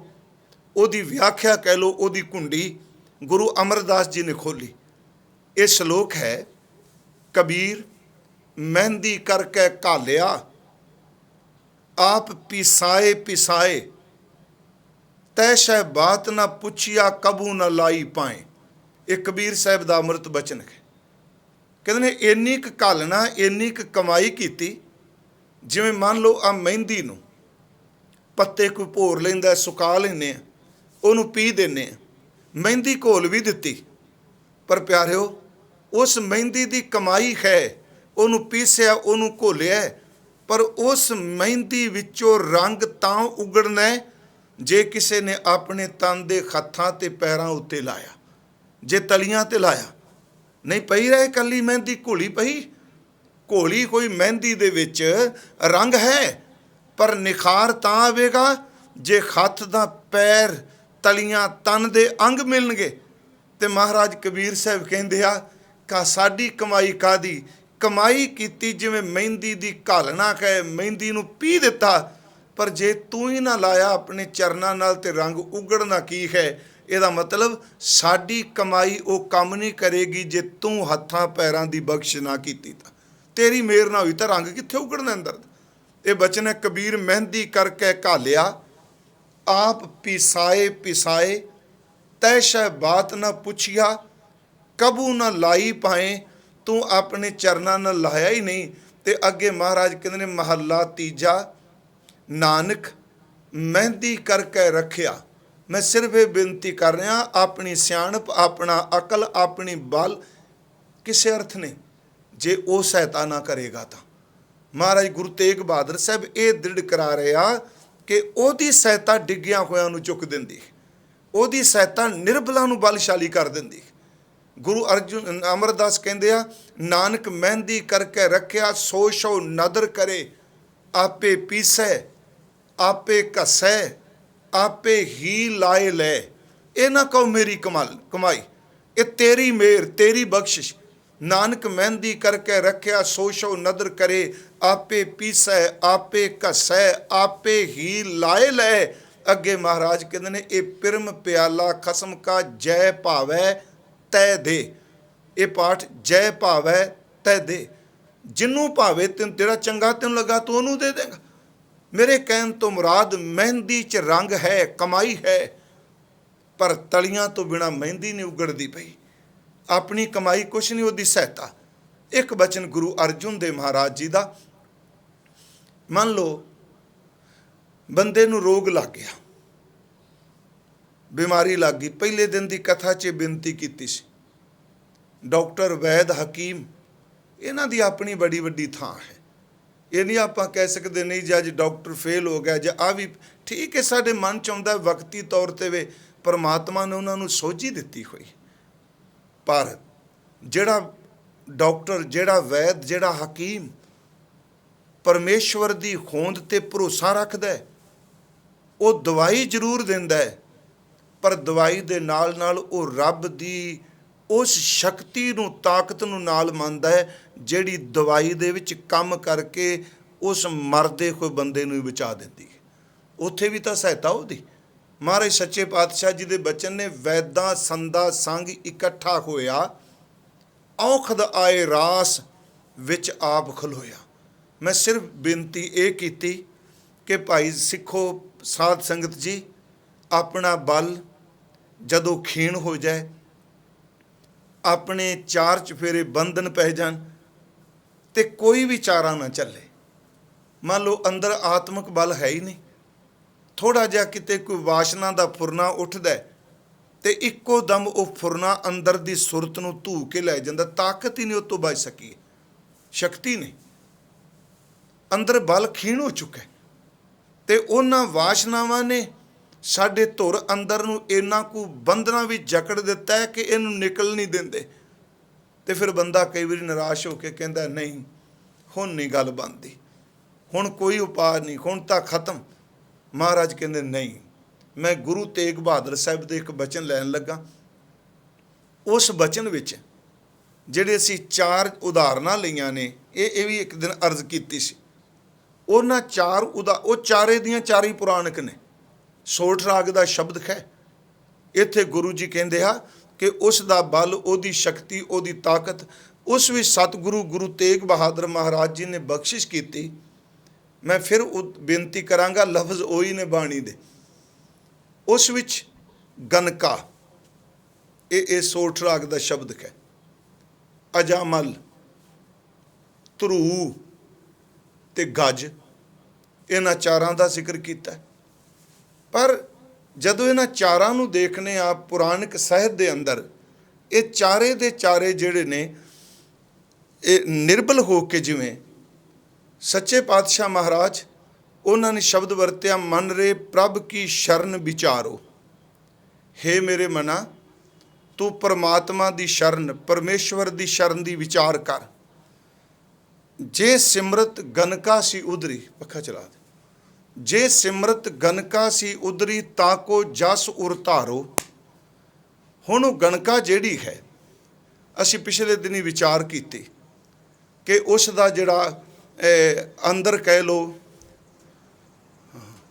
S1: ओदी व्याख्या कह लो, ओदी कुंडी गुरु अमरदास जी ने खोली। ये श्लोक है, कबीर मेहंदी करके घालिया, आप पिसाए पिसाए, तैशै बात ना पुछिया, कबू न लाई पाए। ये कबीर साहब का अमृत बचन है। कहते ने इन्नी क घालना, इन्नी क कमाई की, जिवें मान लो आ मेहंदी नूं पत्ते कोई भोर लैंदा, सुका लैने, उहनूं पी देने, मेहंदी घोल भी दिती, पर प्यारिओ उस मेहंदी की कमाई है, उहनूं पीसिया, उहनूं घोलिया, पर उस मेहंदी विचों रंग तां उगड़ना है जे किसी ने अपने तन के हत्थां ते पैरां उत्ते लाया। जे तलियां ते लाया नहीं पई रहे, कली मेहंदी घोली पई, घोली कोई मेहंदी दे विच रंग है, पर निखार तां आवेगा जे हथ दा, पैर, तलियां, तन दे अंग मिलणगे। ते महाराज कबीर साहब कहंदे आ, का साडी कमाई कादी? कमाई कीती जिवें मेहंदी दी घालना है, मेहंदी नूं पी दिता, पर जे तू ही ना लाया अपने चरनां नाल ते रंग उगड़ना की है? ਇਹਦਾ मतलब साडी कमाई वो काम नहीं करेगी जे तू हत्थां पैरां दी बख्श ना कीती तां। तेरी मेहर ना हुई तां रंग कित्थे उगड़ना अंदर? ये बचन है, कबीर मेहंदी करके घालिया, आप पिसाए पिसाए, तैशै बात ना पुछिया, कबू ना लाई पाए। तू अपने चरनां नाल लाया ही नहीं। ते अगे महाराज कहते ने महला तीजा, नानक मेहंदी करके रखिया। मैं सिर्फ ये बेनती कर रहा, अपनी सियाणप, अपना अकल, अपनी बल किसी अर्थ ने जे वो सहायता ना करेगा तो महाराज गुरु तेग बहादुर साहब ये दृढ़ करा रहे आ कि ओदी सहायता डिग्गिया होया नूं चुक दिंदी, ओदी सहायता निर्बला नूं बलशाली कर दिंदी। गुरु अर्जुन अमरदास कहते आ, नानक मेहंदी करके रखिया, सो सो नदर करे, आपे पीसै आपे घसै, आपे ही लाए लै। ये ना कहो मेरी कमाई, ये तेरी मेहर, तेरी बख्शिश। नानक मेहंदी करके रखिया, सो सो नदर करे, आपे पीसै आपे घसै, आपे ही लाए लै। अगे महाराज कहते ने, ये पिरम प्याला खसम का जय भावै तै दे। ये पाठ जय भावै तै दे, जिन्हों भावे तेन, तेरा चंगा तेन लगा तो उन्होंने दे देगा। मेरे कहन तो मुराद मेहंदी च रंग है, कमाई है, पर तलियां तो बिना मेहंदी नहीं उगड़ती पई। अपनी कमाई कुछ नहीं, उसकी सहायता। एक बचन गुरु अर्जुन देव महाराज जी का, मान लो बंदे नूं रोग लग गया, बीमारी लग गई, पहले दिन की कथा च बेनती की सी, डॉक्टर वैद हकीम इन्हां दी अपनी बड़ी वड्डी थां है। ये नहीं आप कह सकते नहीं जी अज डॉक्टर फेल हो गया, जी आ भी ठीक है, साडे मन च आउंदा वक्ती तौर पर वे परमात्मा ने उन्होंने सोझी दिती हुई, पर जिहड़ा डॉक्टर, जिहड़ा वैद, जिहड़ा हकीम परमेश्वर की होंद ते भरोसा रखदा है, वो दवाई जरूर दिंदा है, पर दवाई दे नाल नाल वो रब दी उस शक्ति नूं, ताकत नूं नाल मनदा है, जिहड़ी दवाई दे विच काम करके उस मरदे हुए बंदे नूं बचा दिंदी है। उत्थे भी तां सहायता होदी। महाराज सच्चे पातशाह जी दे बचन ने, वैदा संदा संग इकट्ठा होया, औखद आए रास विच आप खलोया। मैं सिर्फ बेनती ये की कि भाई सिखो, साध संगत जी, अपना बल जदों खीण हो जाए, अपने चार चफेरे बंधन पै जान, ते कोई भी चारा ना चले। मान लो अंदर आत्मक बल है ही नहीं, थोड़ा जिहा किते कोई वासना का फुरना उठदा है, ते इक्को दम वो फुरना अंदर की सुरत नूं धू के लै जांदा, ताकत ही नहीं उस तों बच सकी, शक्ति नहीं, अंदर बल खीण हो चुका है। ते उन्हां वासनावां ने साडे धुर अंदर नूं इन्ना कु बंधना भी जकड़ दिता है कि इनू निकल नहीं देंदे। ते फिर बंदा कई बार निराश होकर कहता नहीं हुण नहीं गल बनती, हुण कोई उपाय नहीं, हुण तां खत्म। महाराज कहते नहीं, मैं गुरु तेग बहादुर साहब दे एक बचन लैन लगा। उस बचन विच जिहड़े असीं चार उदाहरणां लईआं ने, ये भी एक दिन अर्ज कीती सी। उन्हां चार वो चारे दियां चारी पुराणक ने, सोठ राग का शब्द है। इत्थे गुरु जी कहते हैं कि उस दा बल, उहदी शक्ति, उहदी ताकत, उस भी सतगुरु गुरु तेग बहादुर महाराज जी ने बख्शिश की। मैं फिर बेनती करांगा, लफ्ज़ ओही ने बाणी दे, उस विच गनका, ये सोठ राग का शब्द है। अजामल, ध्रू ते गज, इन्हां चारां दा जिक्र कीता है। पर जदों इन्हां चारां नूं देखने आप पुराणिक साहित्य दे अंदर, ये चारे दे चारे जिहड़े ने ये निर्बल हो के, जिवें सच्चे पातशाह महाराज उन्होंने शब्द वरत्या, मन रे प्रभ की शरण विचारो। हे मेरे मना, तू परमात्मा दी शरण, परमेश्वर दी शरण दी विचार कर। जे सिमरत गनका सी उधरी, पक्खा चला दे, जे सिमरत गनका सी उधरी, ताको जस उर धारो। हुण वो गणका जिहड़ी है, असी पिछले दिनी विचार कीती कि उस दा जिहड़ा अंदर कह लो,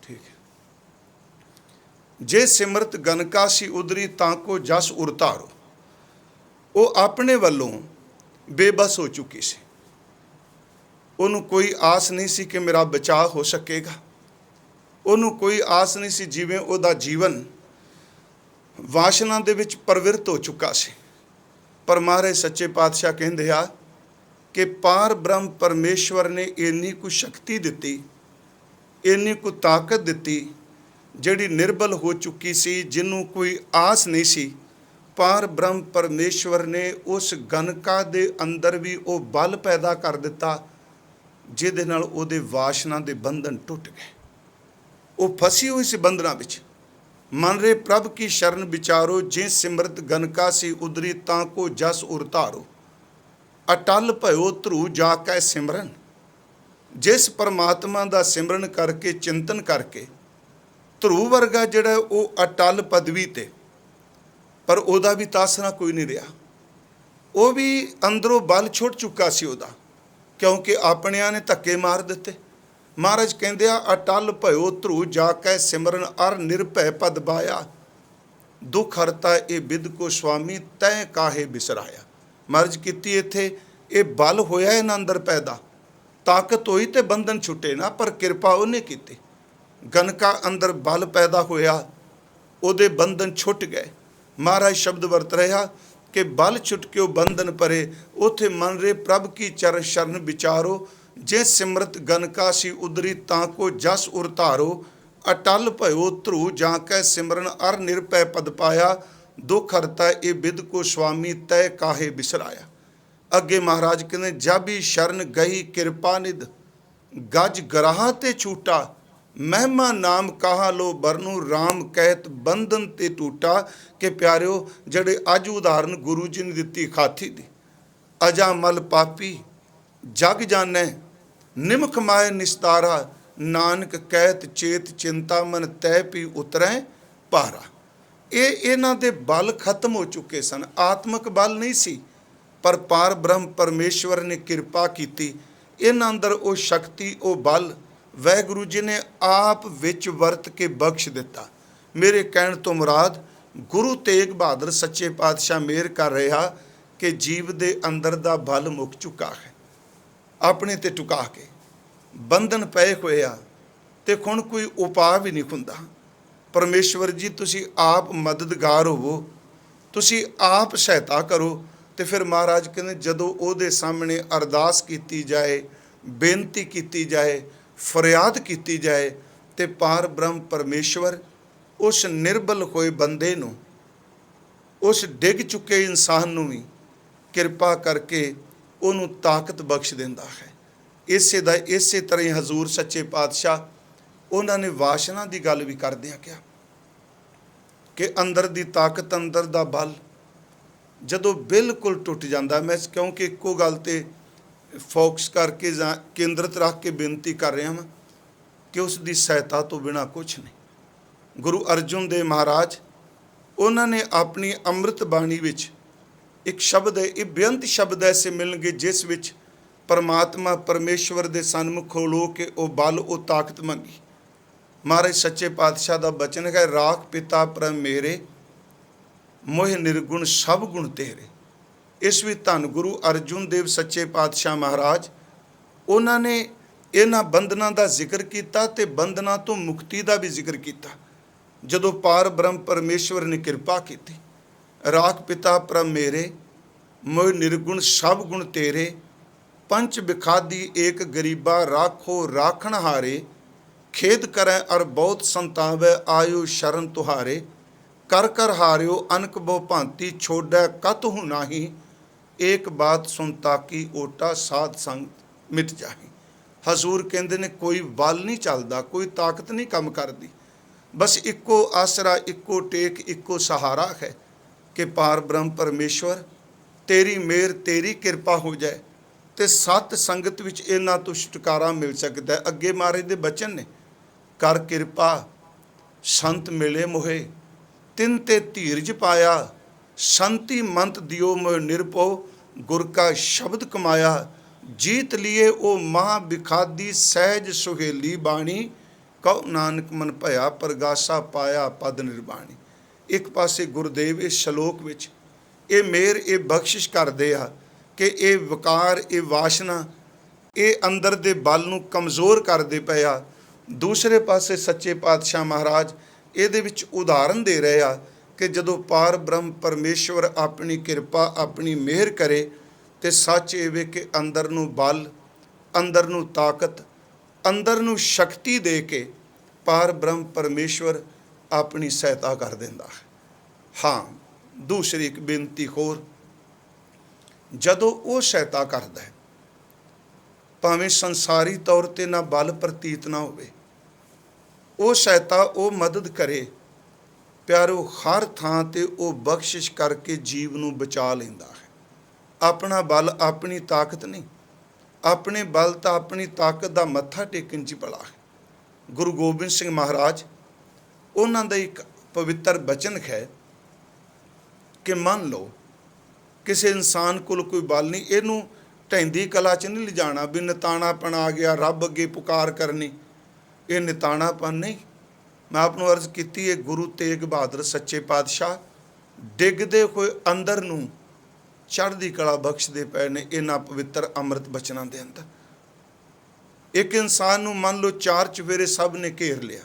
S1: ठीक है, जे सिमरत गनका सी उधरी, ताको जस उर धारो। वो अपने वल्लों बेबस हो चुकी सी, उन्होंने कोई आस नहीं सी कि मेरा बचाव हो सकेगा, उन्होंने कोई आस नहीं सी, जिवें उहदा जीवन वासना दे विच प्रवृत्त हो चुका सी। पर महाराज सच्चे पातशाह कहंदे आ कि पार ब्रह्म परमेश्वर ने इन्नी को शक्ति दिती, इन्नी को ताकत दिती, ਜਿਹੜੀ निर्बल हो चुकी सी, जिन्हों कोई आस नहीं सी, पार ब्रह्म परमेश्वर ने उस गणका दे अंदर भी वो बल पैदा कर दिता जिहदे नाल उहदे वासना दे बंधन टुट गए। वो फसी हुई सी बंधना विच। मन रे प्रभ की शरण विचारो, जे सिमरत गणका सी उदरी तां को जस उरतारो। अटल भयो ध्रुव जाकै सिमरन, जिस परमात्मा दा सिमरन करके चिंतन करके ध्रुव वर्गा जिहड़ा वो अटल पदवी ते, पर ਉਹਦਾ भी तासरा कोई नहीं रहा। वो भी अंदरों बल छुट चुका सी ਉਹਦਾ, क्योंकि ਆਪਣਿਆਂ ने धक्के मार दिते। महाराज कहते अटल भयो ध्रुव जाकै सिमरन अर निर्भय पद बाया, दुख हरता ये बिद को स्वामी तय काहे बिसराया। महाराज कीती इत्थे ये बल होया इन्हां अंदर पैदा, ताकत होई ते बंधन छुटे ना, पर किरपा उन्हें कीती। गणका अंदर बल पैदा होया, ਉਹਦੇ बंधन छुट गए। महाराज शब्द वरत रहा कि बल छुटके बंधन परे, उथे मन रे प्रभ की चरण शरण विचारो, जे सिमरत गणका सी उदरी तां को जस उरतारो। अटल भयो ध्रुव जाकै सिमरन अर निर्भय पद पाया, दुख हरता ये बिद को स्वामी तय काहे बिसराया। अगे महाराज कहते जब ही शरण गई कृपा निध, गज गराह ते छूटा, महिमा नाम कहा लो बरनू राम कहत बंधन ते टूटा। कि प्यारिओ जड़े अज उदाहरण गुरु जी ने दिती खाथी दी, अजा मल पापी जग जानै निमख माए निस्तारा, नानक कहत चेत चिंता मन तय पी उतरै पारा। ये इन्हां दे बल खत्म हो चुके सन, आत्मक बल नहीं सी, पर पार ब्रह्म परमेश्वर ने किरपा कीती। इन्हां अंदर वो शक्ति वो बल वाहिगुरू जी ने आप विच वरत के बख्श दिता। मेरे कहण तो मुराद गुरु तेग बहादुर सच्चे पातशाह मेहर कर रहा कि जीव दे अंदर दा बल मुक चुका है, अपने ते टुका के बंधन पए होए आ, ते हुण कोई उपाय भी नहीं हुंदा। परमेश्वर जी तुसी आप मददगार होवो, तुसी आप सहायता करो। तो फिर महाराज कहते जदों उहदे सामने अरदास कीती जाए, बेनती कीती जाए, फरियाद कीती जाए, तो पार ब्रह्म परमेश्वर उस निर्बल होए बंदे नूं, उस डिग चुके इंसान नूं भी किरपा करके उन्हों ताकत बख्श दिंदा है। इसे तरह ही हजूर सच्चे पातशाह उन्होंने वासना की गल भी करदिआं कहा कि अंदर दी ताकत, अंदर दा बल जदों बिल्कुल टुट जाता, मैं क्योंकि एको गल ते फोकस करके जां केंद्रित रख के बेनती कर रहा हाँ कि उसकी सहायता तो बिना कुछ नहीं। गुरु अर्जुन देव महाराज उन्होंने अपनी अमृत बाणी विच एक शब्द है, ये बेअंत शब्द ऐसे मिलणगे जिस विच परमात्मा परमेश्वर दे सन्मुख खलो के वो बल वो ताकत मंगी। महाराज सच्चे पातशाह का बचन है, राख पिता परम मेरे मोह निर्गुण सब गुण तेरे। इस भी धन गुरु अर्जुन देव सच्चे पातशाह महाराज उन्होंने इन्हां बंधना का जिक्र किया ते बंधना तो मुक्ति का भी जिक्र किया। जदों पार ब्रह्म परमेश्वर ने कृपा की, राख पिता परम मेरे मोह निर्गुण सब गुण तेरे, पंच बिखादी एक गरीबा राखो राखण हारे, खेद करें और बहुत संतावै आयो शरण तुहारे, कर कर हारियो अनक बहु भांति छोड़ै कतहु नाही, एक बात सुन ताकि ओटा साध संग मिट जाही। हजूर कहते ने कोई बल नहीं चलता, कोई ताकत नहीं काम करती, बस इक्को आसरा इक्को टेक इक्को सहारा है कि पार ब्रह्म परमेश्वर तेरी मेहर तेरी कृपा हो जाए तो सत संगत विच इन्हां तो छुटकारा मिल सकता है। अगे महाराज दे बचन ने, कर कृपा संत मिले मोहे, तिन ते धीरज पाया, संति मंत दियो मोह निरपो, गुर का शब्द कमाया, जीत लिए ओ महा बिखादी सहज सुहेली बाणी, कहो नानक मन भया प्रगासा पाया पद निर्बाणी। एक पासे गुरुदेव इस श्लोक विच ये मेहर ये बख्शिश करदे आ कि ये विकार ये वासना ये अंदर दे बल नूं कमज़ोर करदे पए आ। दूसरे पासे सच्चे पातशाह महाराज ਇਹਦੇ ਵਿੱਚ उदाहरण दे रहे आ कि जदों पार ब्रह्म परमेश्वर अपनी कृपा अपनी मेहर करे ਤੇ ਸੱਚ ਇਹ ਵੇ ਕਿ ਅੰਦਰ ਨੂੰ ਬਲ, ਅੰਦਰ ਨੂੰ ਤਾਕਤ, ਅੰਦਰ ਨੂੰ ਸ਼ਕਤੀ ਦੇ ਕੇ ਪਾਰ ਬ੍ਰਹਮ ਪਰਮੇਸ਼ਵਰ ਆਪਣੀ ਸਹਾਇਤਾ ਕਰ ਦਿੰਦਾ ਹੈ। ਹਾਂ, ਦੂਸਰੀ ਇੱਕ ਬੇਨਤੀ ਹੋਰ, ਜਦੋਂ ਉਹ ਸਹਾਇਤਾ ਕਰਦਾ ਹੈ, ਭਾਵੇਂ ਸੰਸਾਰੀ ਤੌਰ 'ਤੇ ਨਾ ਬਲ ਪ੍ਰਤੀਤ ਨਾ ਹੋਵੇ, ਉਹ ਸਹਾਇਤਾ, ਉਹ ਮਦਦ ਕਰੇ, ਪਿਆਰੋ ਹਰ ਥਾਂ 'ਤੇ ਉਹ ਬਖਸ਼ਿਸ਼ ਕਰਕੇ ਜੀਵ ਨੂੰ ਬਚਾ ਲੈਂਦਾ ਹੈ। ਆਪਣਾ ਬਲ, ਆਪਣੀ ਤਾਕਤ ਨਹੀਂ, ਆਪਣੇ ਬਲ ਤਾਂ ਆਪਣੀ ਤਾਕਤ ਦਾ ਮੱਥਾ ਟੇਕਣ 'ਚ ਭਲਾ ਹੈ। ਗੁਰੂ ਗੋਬਿੰਦ ਸਿੰਘ ਮਹਾਰਾਜ, ਉਹਨਾਂ ਦਾ ਇੱਕ ਪਵਿੱਤਰ ਬਚਨ ਹੈ ਕਿ ਮੰਨ ਲਓ ਕਿਸੇ ਇਨਸਾਨ ਕੋਲ ਕੋਈ ਬਲ ਨਹੀਂ, ਇਹਨੂੰ ਢਹਿੰਦੀ ਕਲਾ 'ਚ ਨਹੀਂ ਲਿਜਾਣਾ ਵੀ ਨਿਤਾਣਾਪਣ ਆ ਗਿਆ, ਰੱਬ ਅੱਗੇ ਪੁਕਾਰ ਕਰਨੀ, ਇਹ ਨਿਤਾਣਾਪਣ ਨਹੀਂ। ਮੈਂ ਆਪ ਨੂੰ ਅਰਜ਼ ਕੀਤੀ ਹੈ, ਗੁਰੂ ਤੇਗ ਬਹਾਦਰ ਸੱਚੇ ਪਾਤਸ਼ਾਹ ਡਿੱਗਦੇ ਹੋਏ ਅੰਦਰ ਨੂੰ ਚੜ੍ਹਦੀ ਕਲਾ ਬਖਸ਼ਦੇ ਪਏ ਨੇ ਇਹਨਾਂ ਪਵਿੱਤਰ ਅੰਮ੍ਰਿਤ ਬਚਨਾਂ ਦੇ ਅੰਦਰ। ਇੱਕ ਇਨਸਾਨ ਨੂੰ ਮੰਨ ਲਓ 4 ਚੁਫੇਰੇ ਸਭ ਨੇ ਘੇਰ ਲਿਆ,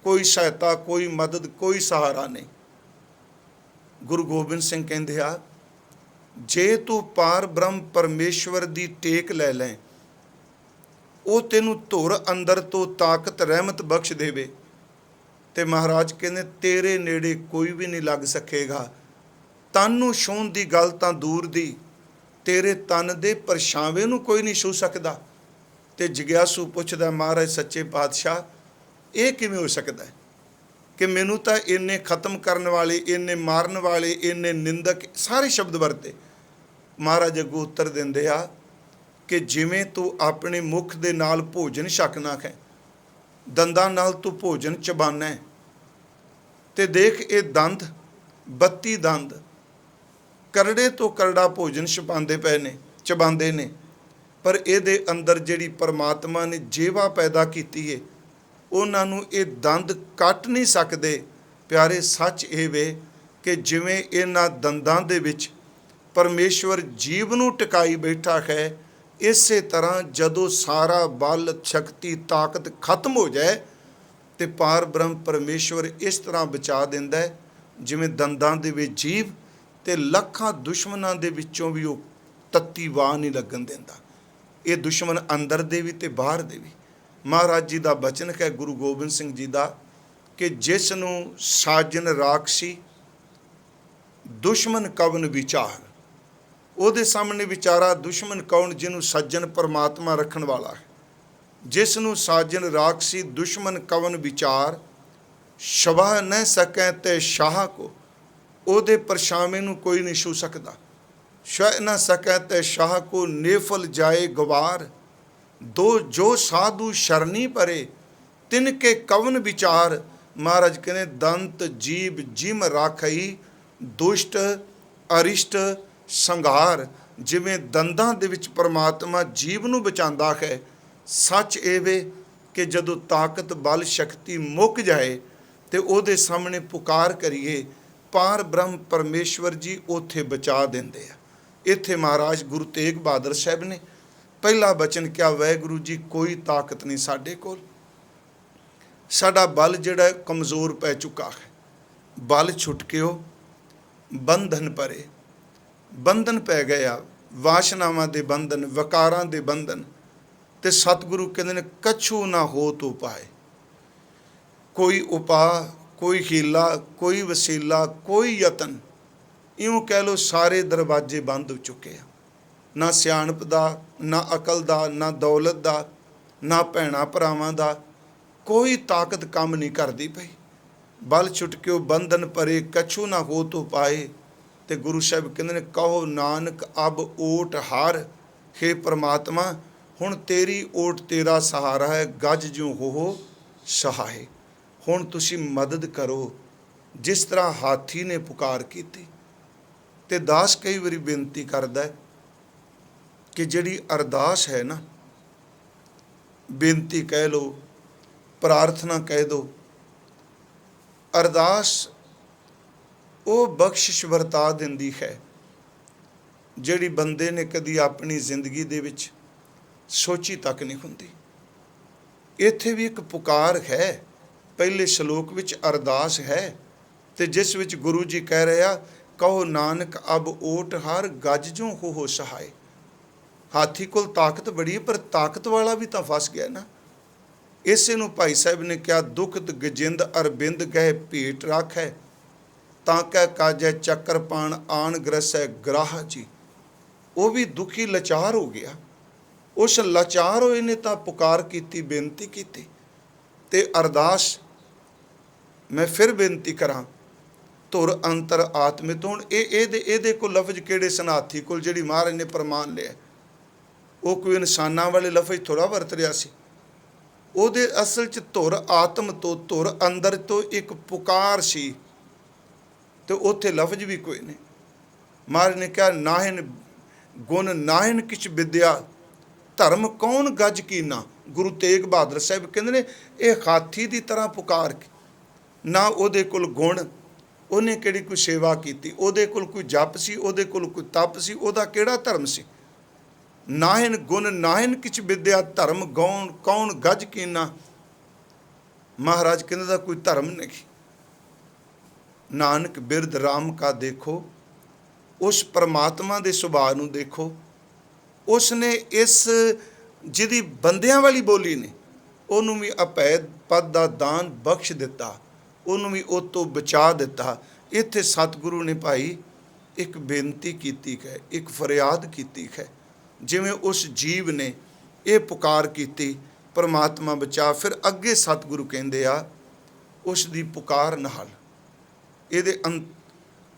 S1: ਕੋਈ ਸਹਾਇਤਾ, ਕੋਈ ਮਦਦ, ਕੋਈ ਸਹਾਰਾ ਨਹੀਂ। ਗੁਰੂ ਗੋਬਿੰਦ ਸਿੰਘ ਕਹਿੰਦੇ ਆ, ਜੇ ਤੂੰ ਪਾਰ ਬ੍ਰਹਮ ਪਰਮੇਸ਼ਵਰ ਦੀ ਟੇਕ ਲੈ ਲੈ, ਉਹ ਤੈਨੂੰ ਧੁਰ ਅੰਦਰ ਤੋਂ ਤਾਕਤ ਰਹਿਮਤ ਬਖਸ਼ ਦੇਵੇ, ਤੇ ਮਹਾਰਾਜ ਕਹਿੰਦੇ ਤੇਰੇ ਨੇੜੇ ਕੋਈ ਵੀ ਨਹੀਂ ਲੱਗ ਸਕੇਗਾ। ਤਨ ਨੂੰ ਛੂਹਣ ਦੀ ਗੱਲ ਤਾਂ ਦੂਰ ਦੀ, ਤੇਰੇ ਤਨ ਦੇ ਪਰਛਾਵੇਂ ਨੂੰ ਕੋਈ ਨਹੀਂ ਛੂਹ ਸਕਦਾ। ਤੇ ਜਿਗਿਆਸੂ ਪੁੱਛਦਾ, ਮਹਾਰਾਜ ਸੱਚੇ ਪਾਤਸ਼ਾਹ ਇਹ ਕਿਵੇਂ ਹੋ ਸਕਦਾ ਹੈ ਕਿ ਮੈਨੂੰ ਤਾਂ ਇੰਨੇ ਖਤਮ ਕਰਨ ਵਾਲੇ, ਇੰਨੇ ਮਾਰਨ ਵਾਲੇ, ਇੰਨੇ ਨਿੰਦਕ, ਸਾਰੇ ਸ਼ਬਦ ਵਰਤੇ। ਮਹਾਰਾਜ ਅੱਗੋਂ ਉੱਤਰ ਦਿੰਦੇ ਆ ਕਿ ਜਿਵੇਂ ਤੂੰ ਆਪਣੇ ਮੁਖ ਦੇ ਨਾਲ ਭੋਜਨ ਛਕਣਾ ਹੈ, ਦੰਦਾਂ ਨਾਲ ਤੂੰ ਭੋਜਨ ਚਬਾਨਾ ਹੈ, ਤੇ ਦੇਖ ਇਹ ਦੰਦ 32 ਦੰਦ ਕਰੜੇ ਤੋਂ ਕਰੜਾ ਭੋਜਨ ਛਪਾਉਂਦੇ ਪਏ ਨੇ, ਚਬਾਉਂਦੇ ਨੇ, ਪਰ ਇਹਦੇ ਅੰਦਰ ਜਿਹੜੀ ਪਰਮਾਤਮਾ ਨੇ ਜੀਵਾ ਪੈਦਾ ਕੀਤੀ ਹੈ, ਉਹਨਾਂ ਨੂੰ ਇਹ ਦੰਦ ਕੱਟ ਨਹੀਂ ਸਕਦੇ। ਪਿਆਰੇ, ਸੱਚ ਇਹ ਵੇ ਕਿ ਜਿਵੇਂ ਇਹਨਾਂ ਦੰਦਾਂ ਦੇ ਵਿੱਚ ਪਰਮੇਸ਼ਵਰ ਜੀਵ ਨੂੰ ਟਿਕਾਈ ਬੈਠਾ ਹੈ, ਇਸੇ ਤਰ੍ਹਾਂ ਜਦੋਂ ਸਾਰਾ ਬਲ, ਸ਼ਕਤੀ, ਤਾਕਤ ਖਤਮ ਹੋ ਜਾਏ ਤੇ ਪਾਰ ਬ੍ਰਹਮ ਪਰਮੇਸ਼ਵਰ ਇਸ ਤਰ੍ਹਾਂ ਬਚਾ ਦਿੰਦਾ ਹੈ ਜਿਵੇਂ ਦੰਦਾਂ ਦੇ ਵਿੱਚ ਜੀਵ ਤੇ ਲੱਖਾਂ ਦੁਸ਼ਮਣਾਂ ਦੇ ਵਿੱਚੋਂ ਵੀ ਉਹ ਤੱਤੀ ਵਾਹ ਨਹੀਂ ਲੱਗਣ ਦਿੰਦਾ। ਇਹ ਦੁਸ਼ਮਣ ਅੰਦਰ ਦੇ ਵੀ ਤੇ ਬਾਹਰ ਦੇ ਵੀ। ਮਹਾਰਾਜ ਜੀ ਦਾ ਬਚਨ ਹੈ, ਗੁਰੂ ਗੋਬਿੰਦ ਸਿੰਘ ਜੀ ਦਾ, ਕਿ ਜਿਸ ਨੂੰ ਸਾਜਨ ਰਾਖਸੀ ਦੁਸ਼ਮਣ ਕਵਨ ਵਿਚਾਰ, ਉਹਦੇ ਸਾਹਮਣੇ ਵਿਚਾਰਾ ਦੁਸ਼ਮਣ ਕੌਣ? ਜਿਹਨੂੰ ਸੱਜਣ ਪਰਮਾਤਮਾ ਰੱਖਣ ਵਾਲਾ ਹੈ। ਜਿਸ ਨੂੰ ਸਾਜਨ ਰਾਖਸੀ ਦੁਸ਼ਮਣ ਕਵਨ ਵਿਚਾਰ, ਸ਼ਵਾ न ਸਕੈ ਤੇ ਸ਼ਾਹ ਕੋ, ਉਹਦੇ ਪਰਛਾਵੇਂ ਨੂੰ ਕੋਈ ਨਹੀਂ ਛੂ ਸਕਦਾ। ਸ਼ਵ न ਸਕੈ ਤੇ ਸ਼ਾਹ ਕੋ, ਨੇਫਲ ਜਾਏ ਗਵਾਰ, ਦੋ ਜੋ ਸਾਧੂ ਸ਼ਰਨੀ ਪਰੇ, ਤਿਨ ਕੇ ਕਵਨ ਵਿਚਾਰ। ਮਹਾਰਾਜ ਕਹਿੰਦੇ ਦੰਤ ਜੀਭ ਜਿਮ ਰਾਖਈ, ਦੁਸ਼ਟ ਅਰਿਸ਼ਟ ਸੰਘਾਰ। ਜਿਵੇਂ ਦੰਦਾਂ ਦੇ ਵਿੱਚ ਪਰਮਾਤਮਾ ਜੀਵ ਨੂੰ ਬਚਾਉਂਦਾ ਹੈ, ਸੱਚ ਇਹ ਵੇ ਕਿ ਜਦੋਂ ਤਾਕਤ, ਬਲ, ਸ਼ਕਤੀ ਮੁੱਕ ਜਾਏ ਤੇ ਉਹਦੇ ਸਾਹਮਣੇ ਪੁਕਾਰ ਕਰੀਏ, ਪਾਰ ਬ੍ਰਹਮ ਪਰਮੇਸ਼ਵਰ ਜੀ ਉੱਥੇ ਬਚਾ ਦਿੰਦੇ ਆ। ਇੱਥੇ ਮਹਾਰਾਜ ਗੁਰੂ ਤੇਗ ਬਹਾਦਰ ਸਾਹਿਬ ਨੇ ਪਹਿਲਾ ਬਚਨ ਕਿਹਾ, ਵਾਹਿਗੁਰੂ ਜੀ ਕੋਈ ਤਾਕਤ ਨਹੀਂ ਸਾਡੇ ਕੋਲ, ਸਾਡਾ ਬਲ ਜਿਹੜਾ ਕਮਜ਼ੋਰ ਪੈ ਚੁੱਕਾ ਹੈ। ਬਲ ਛੁਟਕਿਓ ਬੰਧਨ ਪਰੇ, ਬੰਧਨ ਪੈ ਗਿਆ, ਵਾਸ਼ਨਾਵਾਂ ਦੇ ਬੰਧਨ, ਵਕਾਰਾਂ ਦੇ ਬੰਧਨ। ਤੇ ਸਤਿਗੁਰੂ ਕਹਿੰਦੇ ਨੇ ਕਛੂ ਨਾ ਹੋ ਤੋ ਪਾਏ, ਕੋਈ ਉਪਾਅ, ਕੋਈ ਹੀਲਾ, ਕੋਈ ਵਸੀਲਾ, ਕੋਈ ਯਤਨ, ਇਉਂ ਕਹਿ ਲਓ ਸਾਰੇ ਦਰਵਾਜ਼ੇ ਬੰਦ ਹੋ ਚੁੱਕੇ ਆ। ਨਾ ਸਿਆਣਪ ਦਾ, ਨਾ ਅਕਲ ਦਾ, ਨਾ ਦੌਲਤ ਦਾ, ਨਾ ਭੈਣਾਂ ਭਰਾਵਾਂ ਦਾ, ਕੋਈ ਤਾਕਤ ਕੰਮ ਨਹੀਂ ਕਰਦੀ ਪਈ। ਬਲ ਛੁਟਕਿਓ ਬੰਧਨ ਪਰੇ, ਕਛੂ ਨਾ ਹੋ ਤੋ ਪਾਏ। ਤੇ ਗੁਰੂ ਸਾਹਿਬ ਕਹਿੰਦੇ ਨੇ ਕਹੋ ਨਾਨਕ ਅਬ ਓਟ ਹਾਰ, ਹੇ ਪਰਮਾਤਮਾ ਹੁਣ ਤੇਰੀ ਓਟ, ਤੇਰਾ ਸਹਾਰਾ ਹੈ, ਗੱਜ ਜਿਉ ਹੋ ਸਹਾਏ। ਹੁਣ ਤੁਸੀਂ ਮਦਦ ਕਰੋ ਜਿਸ ਤਰ੍ਹਾਂ ਹਾਥੀ ਨੇ ਪੁਕਾਰ ਕੀਤੀ। ਤੇ ਦਾਸ ਕਈ ਵਾਰੀ ਬੇਨਤੀ ਕਰਦਾ ਹੈ ਕਿ ਜਿਹੜੀ ਅਰਦਾਸ ਹੈ ਨਾ, ਬੇਨਤੀ ਕਹਿ ਲਓ, ਪ੍ਰਾਰਥਨਾ ਕਹਿ ਦਿਓ, ਅਰਦਾਸ ਉਹ ਬਖਸ਼ਿਸ਼ ਵਰਤਾ ਦਿੰਦੀ ਹੈ ਜਿਹੜੀ ਬੰਦੇ ਨੇ ਕਦੀ ਆਪਣੀ ਜ਼ਿੰਦਗੀ ਦੇ ਵਿੱਚ ਸੋਚੀ ਤੱਕ ਨਹੀਂ ਹੁੰਦੀ। ਇੱਥੇ ਵੀ ਇੱਕ ਪੁਕਾਰ ਹੈ, ਪਹਿਲੇ ਸ਼ਲੋਕ ਵਿੱਚ ਅਰਦਾਸ ਹੈ, ਤੇ ਜਿਸ ਵਿੱਚ ਗੁਰੂ ਜੀ ਕਹਿ ਰਹੇ ਆ ਕਹੋ ਨਾਨਕ ਅਬ ਓਟ ਹਰ ਗੱਜ ਜੋ ਹੋ ਸਹਾਏ। ਹਾਥੀ ਕੋਲ ਤਾਕਤ ਬੜੀ ਹੈ, ਪਰ ਤਾਕਤ ਵਾਲਾ ਵੀ ਤਾਂ ਫਸ ਗਿਆ ਨਾ। ਇਸੇ ਨੂੰ ਭਾਈ ਸਾਹਿਬ ਨੇ ਕਿਹਾ, ਦੁਖਤ ਗਜਿੰਦ ਅਰਬਿੰਦ ਗਏ ਭੇਟ ਰਾਖੈ, ਤਾਂ ਕਹਿ ਕਾਜੈ ਚੱਕਰ ਪਾਣ ਆਣ ਗ੍ਰਸੈ ਗ੍ਰਾਹ ਜੀ। ਉਹ ਵੀ ਦੁਖੀ ਲਾਚਾਰ ਹੋ ਗਿਆ। ਉਸ ਲਾਚਾਰ ਹੋਏ ਨੇ ਤਾਂ ਪੁਕਾਰ ਕੀਤੀ, ਬੇਨਤੀ ਕੀਤੀ। ਤੇ ਅਰਦਾਸ ਮੈਂ ਫਿਰ ਬੇਨਤੀ ਕਰਾਂ, ਧੁਰ ਅੰਤਰ ਆਤਮਿਤ। ਹੁਣ ਇਹਦੇ ਕੋਲ ਲਫ਼ਜ਼ ਕਿਹੜੇ ਸਨ? ਹਾਥੀ ਕੋਲ ਜਿਹੜੀ ਮਹਾਰਾਜ ਨੇ ਪ੍ਰਮਾਣ ਲਿਆ, ਉਹ ਕੋਈ ਇਨਸਾਨਾਂ ਵਾਲੇ ਲਫ਼ਜ਼ ਥੋੜ੍ਹਾ ਵਰਤ ਰਿਹਾ ਸੀ। ਉਹਦੇ ਅਸਲ 'ਚ ਧੁਰ ਆਤਮ ਤੋਂ, ਧੁਰ ਅੰਦਰ ਤੋਂ ਇੱਕ ਪੁਕਾਰ ਸੀ, ਤੇ ਉੱਥੇ ਲਫ਼ਜ਼ ਵੀ ਕੋਈ ਨਹੀਂ। ਮਹਾਰਾਜ ਨੇ ਕਿਹਾ, ਨਾਹਿਨ ਗੁਣ ਨਾਹਿਨ ਕਿਛ ਵਿਦਿਆ, ਧਰਮ ਕੌਣ ਗੱਜ ਕੀਨਾ। ਗੁਰੂ ਤੇਗ ਬਹਾਦਰ ਸਾਹਿਬ ਕਹਿੰਦੇ ਨੇ, ਇਹ ਹਾਥੀ ਦੀ ਤਰ੍ਹਾਂ ਪੁਕਾਰ ਕੇ, ਨਾ ਉਹਦੇ ਕੋਲ ਗੁਣ, ਉਹਨੇ ਕਿਹੜੀ ਕੋਈ ਸੇਵਾ ਕੀਤੀ, ਉਹਦੇ ਕੋਲ ਕੋਈ ਜਪ ਸੀ, ਉਹਦੇ ਕੋਲ ਕੋਈ ਤਪ ਸੀ, ਉਹਦਾ ਕਿਹੜਾ ਧਰਮ ਸੀ। ਨਾਹਿਨ ਗੁਣ ਨਾਹਿਨ ਕਿਛ ਵਿਦਿਆ, ਧਰਮ ਗੌਣ ਕੌਣ ਗੱਜ ਕੀਨਾ। ਮਹਾਰਾਜ ਕਹਿੰਦੇ ਦਾ ਕੋਈ ਧਰਮ ਨਹੀਂ। ਨਾਨਕ ਬਿਰਧ ਰਾਮ ਕਾ ਦੇਖੋ, ਉਸ ਪਰਮਾਤਮਾ ਦੇ ਸੁਭਾਅ ਨੂੰ ਦੇਖੋ। ਉਸ ਨੇ ਇਸ ਜਿਹਦੀ ਬੰਦਿਆਂ ਵਾਲੀ ਬੋਲੀ ਨੇ, ਉਹਨੂੰ ਵੀ ਅਭੈ ਪਦ ਦਾ ਦਾਨ ਬਖਸ਼ ਦਿੱਤਾ, ਉਹਨੂੰ ਵੀ ਉਹ ਤੋਂ ਬਚਾ ਦਿੱਤਾ। ਇੱਥੇ ਸਤਿਗੁਰੂ ਨੇ ਭਾਈ ਇੱਕ ਬੇਨਤੀ ਕੀਤੀ ਹੈ, ਇੱਕ ਫਰਿਆਦ ਕੀਤੀ ਹੈ। ਜਿਵੇਂ ਉਸ ਜੀਵ ਨੇ ਇਹ ਪੁਕਾਰ ਕੀਤੀ, ਪਰਮਾਤਮਾ ਬਚਾ। ਫਿਰ ਅੱਗੇ ਸਤਿਗੁਰੂ ਕਹਿੰਦੇ ਆ, ਉਸ ਦੀ ਪੁਕਾਰ ਨਾਲ ਇਹਦੇ